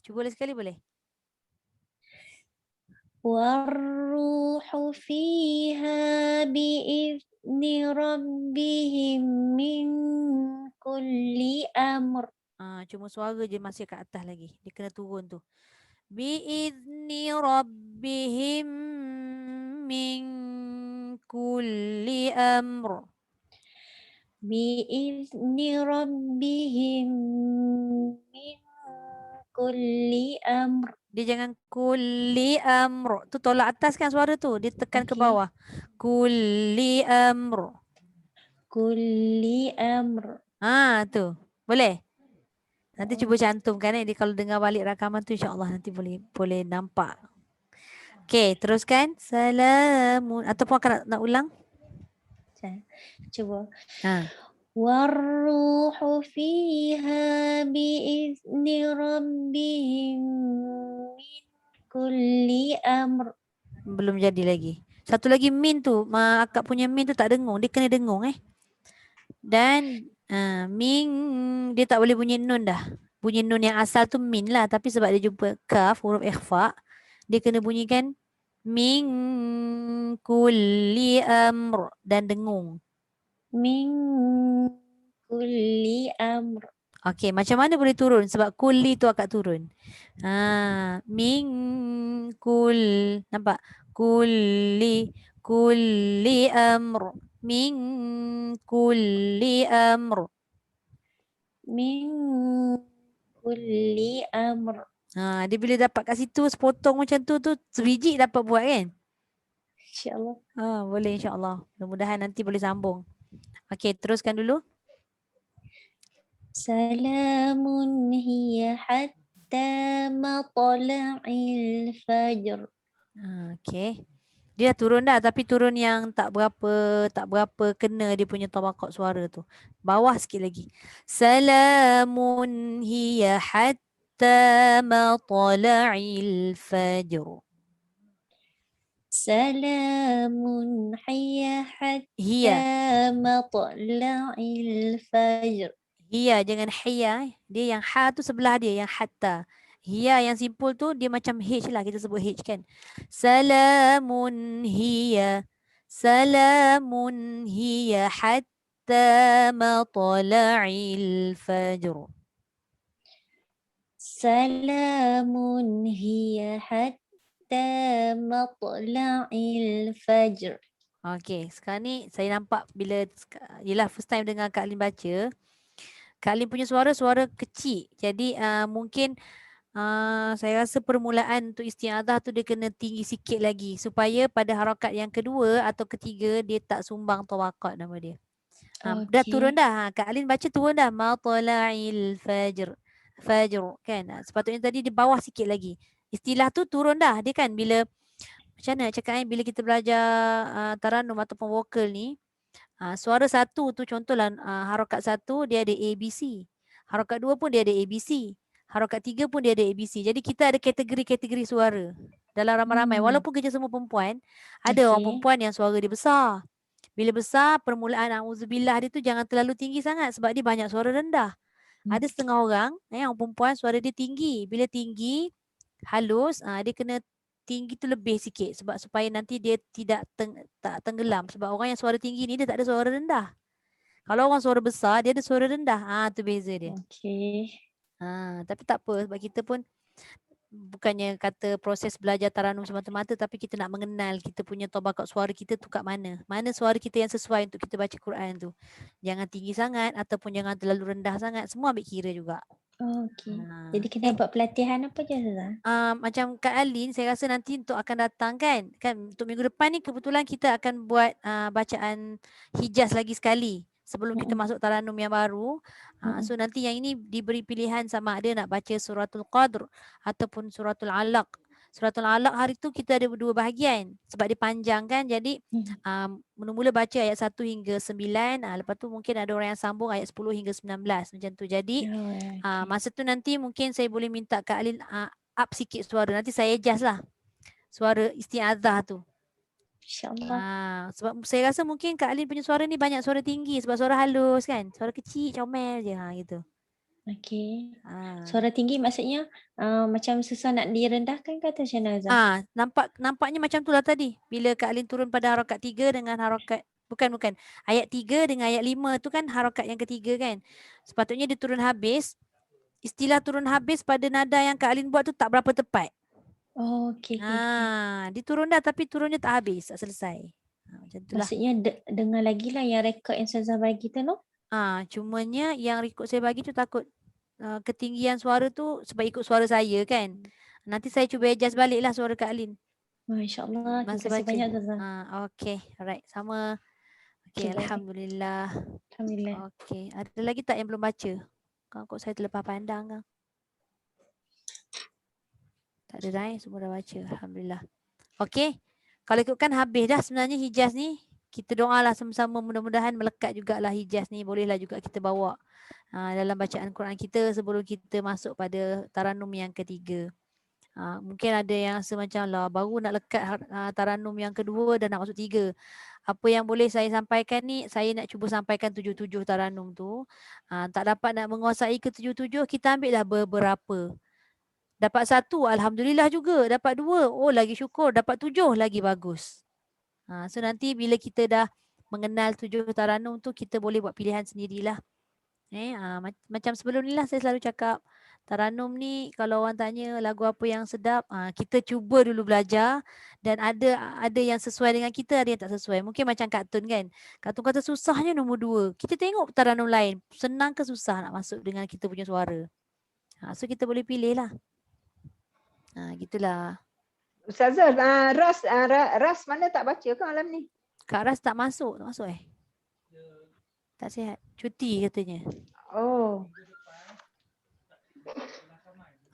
Cuba sekali boleh? Warruhu fiha biizni rabbihim min kulli amr. Cuma suara je masih kat atas lagi. Dia kena turun tu. Biizni rabbihim min kulli amr. Biizni rabbihim min kulli amr. Dia jangan kulli amr. Tu tolak atas kan suara tu. Dia tekan ke bawah. Kulli amr. Kulli amr. Tu. Boleh? Nanti cuba cantumkan dia kalau dengar balik rakaman tu insya-Allah nanti boleh nampak. Okey, teruskan. Salamun ataupun akan nak ulang? Cuba. Warruhu fiha biizni rabbihim min kulli amr. Belum jadi lagi. Satu lagi min tu, akak punya min tu tak dengung. Dia kena dengung Dan min dia tak boleh bunyi nun dah. Bunyi nun yang asal tu min lah. Tapi sebab dia jumpa kaf, huruf ikhfa, dia kena bunyikan min kulli amr dan dengung. Min kulli amr. Okey, macam mana boleh turun? Sebab kulli tu akak turun. Min nampak? Kulli amr. Min kulli amr. Min kulli amr. Dia bila dapat kat situ sepotong macam tu sebiji dapat buat kan? InsyaAllah. Boleh insyaAllah. Mudah-mudahan nanti boleh sambung. Okey, teruskan dulu. Salamun hiya hatta matla'il fajr. Okey. Dia dah turun dah tapi turun yang tak berapa kena dia punya tabaqat suara tu. Bawah sikit lagi. Salamun hiya hatta matla'il fajr. Salamun hiya hatta matla'il fajr. Hiya jangan hiya. Dia yang ha tu sebelah dia yang hatta. Hiya yang simpul tu dia macam H lah, kita sebut H kan. Salamun hiya. Salamun hiya hatta matla'il fajr. Salamun hiya hatta matla'il fajr. Okey, sekarang ni saya nampak bila yelah first time dengar Kak Lin baca, Kak Lin punya suara kecil. Jadi mungkin saya rasa permulaan untuk isti'adzah tu dia kena tinggi sikit lagi supaya pada harakat yang kedua atau ketiga dia tak sumbang tawaqat nama dia. Dah turun dah. Kak Lin baca turun dah. Matla'il fajr. Fajr kan. Sepatutnya tadi di bawah sikit lagi. Istilah tu turun dah. Dia kan bila macam mana nak cakap bila kita belajar taranum ataupun vokal ni, suara satu tu contohlah harakat satu dia ada A, B, C. Harakat dua pun dia ada A, B, C. Harakat tiga pun dia ada A, B, C. Jadi kita ada kategori-kategori suara dalam ramai-ramai. Walaupun kerja semua perempuan, ada orang perempuan yang suara dia besar. Bila besar, permulaan auzubillah dia tu jangan terlalu tinggi sangat sebab dia banyak suara rendah. Ada setengah orang yang perempuan suara dia tinggi. Bila tinggi, halus, dia kena tinggi tu lebih sikit sebab supaya nanti dia tidak tak tenggelam. Sebab orang yang suara tinggi ni dia tak ada suara rendah. Kalau orang suara besar, dia ada suara rendah. Tu beza dia. Okey. Tapi tak apa sebab kita pun bukannya kata proses belajar taranum semata-mata, tapi kita nak mengenal kita punya tabakat suara kita tu kat mana. Mana suara kita yang sesuai untuk kita baca Quran tu. Jangan tinggi sangat ataupun jangan terlalu rendah sangat. Semua ambil kira juga. Okey. Jadi kita buat pelatihan apa je Ustazah? Macam Kak Alin, saya rasa nanti untuk akan datang kan untuk minggu depan ni kebetulan kita akan buat bacaan Hijaz lagi sekali sebelum kita masuk taranum yang baru. So nanti yang ini diberi pilihan sama ada nak baca suratul Qadr ataupun suratul Alaq. Suratul Alaq hari tu kita ada dua bahagian sebab dia panjang kan. Jadi mula-mula baca ayat 1 hingga 9, lepas tu mungkin ada orang yang sambung ayat 10 hingga 19 macam tu. Jadi masa tu nanti mungkin saya boleh minta Kak Alin up sikit suara. Nanti saya adjust lah suara isti'adzah tu. InsyaAllah. Sebab saya rasa mungkin Kak Alin punya suara ni banyak suara tinggi sebab suara halus kan. Suara kecil, comel je gitu. Okey. Suara tinggi maksudnya macam susah nak direndahkan kata Syahnaza? Nampaknya macam tu lah tadi. Bila Kak Alin turun pada harakat 3 dengan harakat bukan. Ayat 3 dengan ayat 5 tu kan harakat yang ketiga kan. Sepatutnya dia turun habis. Istilah turun habis pada nada yang Kak Alin buat tu tak berapa tepat. Okey. Dia turun dah tapi turunnya tak habis, tak selesai. Macam itulah. Maksudnya dengar lagi lah yang rekod yang Ustazah bagi tu no? Cumanya yang rekod saya bagi tu takut ketinggian suara tu sebab ikut suara saya kan. Nanti saya cuba adjust balik lah suara Kak Alin. Masya-Allah. Terima kasih baca. banyak Ustazah. Okay, alright. Sama. Okay, Alhamdulillah. Alhamdulillah. Okay, ada lagi tak yang belum baca? Kok saya terlepas pandang kan? Tak ada dah semua dah baca. Alhamdulillah. Okay, kalau ikutkan habis dah sebenarnya Hijaz ni. Kita doalah sama-sama mudah-mudahan melekat jugalah Hijaz ni. Bolehlah juga kita bawa dalam bacaan Quran kita sebelum kita masuk pada taranum yang ketiga. Mungkin ada yang rasa macam lah baru nak lekat taranum yang kedua dan nak masuk 3. Apa yang boleh saya sampaikan ni, saya nak cuba sampaikan 7 taranum tu. Tak dapat nak menguasai ke 7, kita ambil dah beberapa. Dapat 1, Alhamdulillah juga. Dapat 2, oh lagi syukur. Dapat 7, lagi bagus. So nanti bila kita dah mengenal 7 taranum tu, kita boleh buat pilihan sendirilah. Macam sebelum ni lah saya selalu cakap, taranum ni kalau orang tanya lagu apa yang sedap, kita cuba dulu belajar dan ada yang sesuai dengan kita, ada yang tak sesuai. Mungkin macam Kak Tun kan. Kak Tun kata susahnya nombor 2. Kita tengok taranum lain, senang ke susah nak masuk dengan kita punya suara. So kita boleh pilih lah. Gitulah. Ustazah, Ras mana tak baca ke malam ni? Kak Ras tak masuk tak sihat. Cuti katanya. Oh.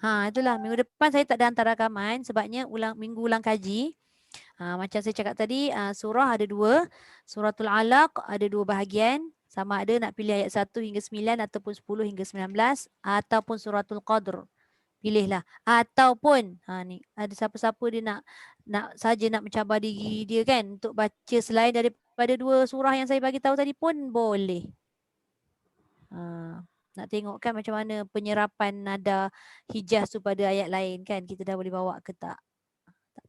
Itulah minggu depan saya tak ada hantar rakaman sebabnya minggu ulang kaji. Macam saya cakap tadi, surah ada 2, suratul Alaq ada 2 bahagian. Sama ada nak pilih ayat 1 hingga 9 ataupun 10 hingga 19 ataupun suratul Qadr. Pilihlah. Ataupun ni ada siapa-siapa dia nak mencabar diri dia kan untuk baca selain daripada 2 surah yang saya bagi tahu tadi pun boleh. Nak tengok kan macam mana penyerapan nada Hijaz tu pada ayat lain kan, kita dah boleh bawa ke tak?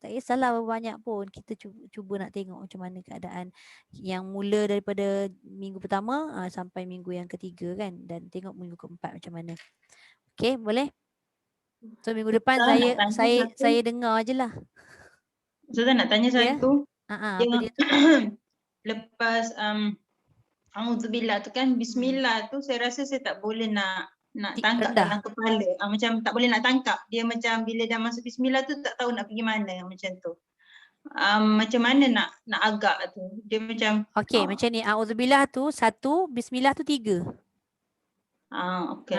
Tak kisahlah berapa banyak pun, kita cuba nak tengok macam mana keadaan yang mula daripada minggu pertama sampai minggu yang ketiga kan, dan tengok minggu keempat macam mana. Okey, boleh? So minggu depan saya dengar je lah. Ustazah nak tanya satu. Apa dia tu? Lepas Auzubillah tu kan, Bismillah tu saya rasa saya tak boleh nak tangkap dalam kepala. Macam tak boleh nak tangkap. Dia macam bila dah masuk Bismillah tu tak tahu nak pergi mana macam tu. Macam mana nak agak tu. Dia macam okey, macam ni. Auzubillah tu 1, Bismillah tu 3. Okey.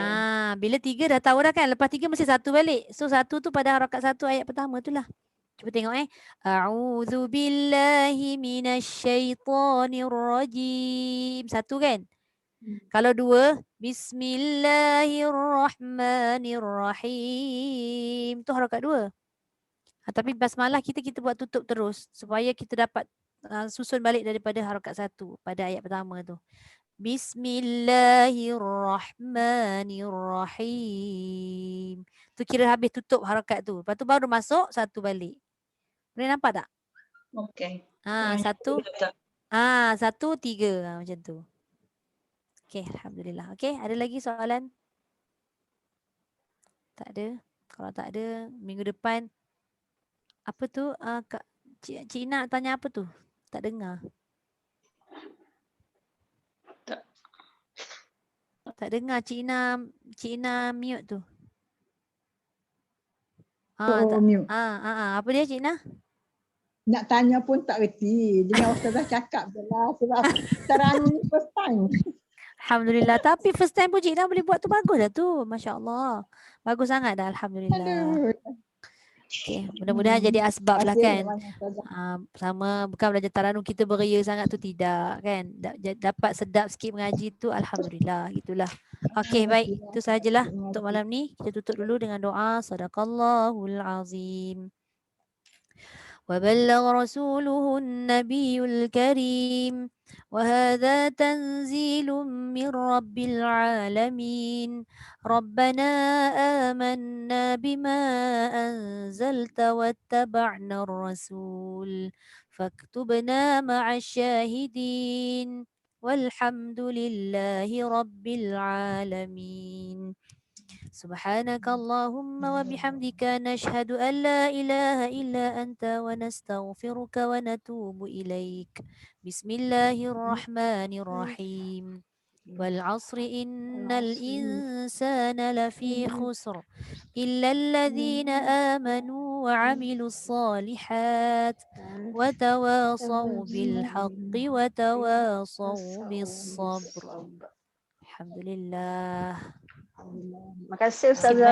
Bila 3 dah tahu dah kan. Lepas 3 mesti 1 balik. So 1 tu pada harakat 1 ayat pertama tu lah. Cuba tengok A'udzu billahi minasyaitonir rajim. Satu kan? Kalau dua, Bismillahirrahmanirrahim. Tu harakat dua. Tapi basmalah kita buat tutup terus supaya kita dapat susun balik daripada harakat satu pada ayat pertama tu. Bismillahirrahmanirrahim. Tu kira habis tutup harakat tu. Lepas tu baru masuk satu balik. Boleh nampak tak? Okey. Satu. Satu, tiga. Macam tu. Okey, alhamdulillah. Okey, ada lagi soalan? Tak ada. Kalau tak ada, minggu depan apa tu? Cik Ina tanya apa tu? Tak dengar. Tak dengar Cik Ina mute tu. Mute. Apa dia Cik Ina? Nak tanya pun tak reti. Dengan Ustazah cakap je lah. Sebab sekarang ni first time. Alhamdulillah. Tapi first time pun Cik Ina boleh buat tu bagus dah tu. Masya Allah. Bagus sangat dah. Alhamdulillah. Okay. Mudah-mudahan jadi asbab lah kan. Sama bukan belajar taranum kita beria sangat tu tidak kan. Dapat sedap sikit mengaji tu alhamdulillah gitulah. Okey baik, itu sahajalah untuk malam ni. Kita tutup dulu dengan doa sadaqallahul azim. وبلغ رسوله النبي الكريم وهذا تنزيل من رب العالمين ربنا آمنا بما أنزلت واتبعنا الرسول فاكتبنا مع الشاهدين والحمد لله رب العالمين سبحانك اللهم وبحمدك نشهد أن لا إله إلا أنت ونستغفرك ونتوب إليك بسم الله الرحمن الرحيم والعصر إن الإنسان لفي خسر إلا الذين آمنوا وعملوا الصالحات وتواصوا بالحق وتواصوا بالصبر الحمد لله. Terima kasih Ustazah.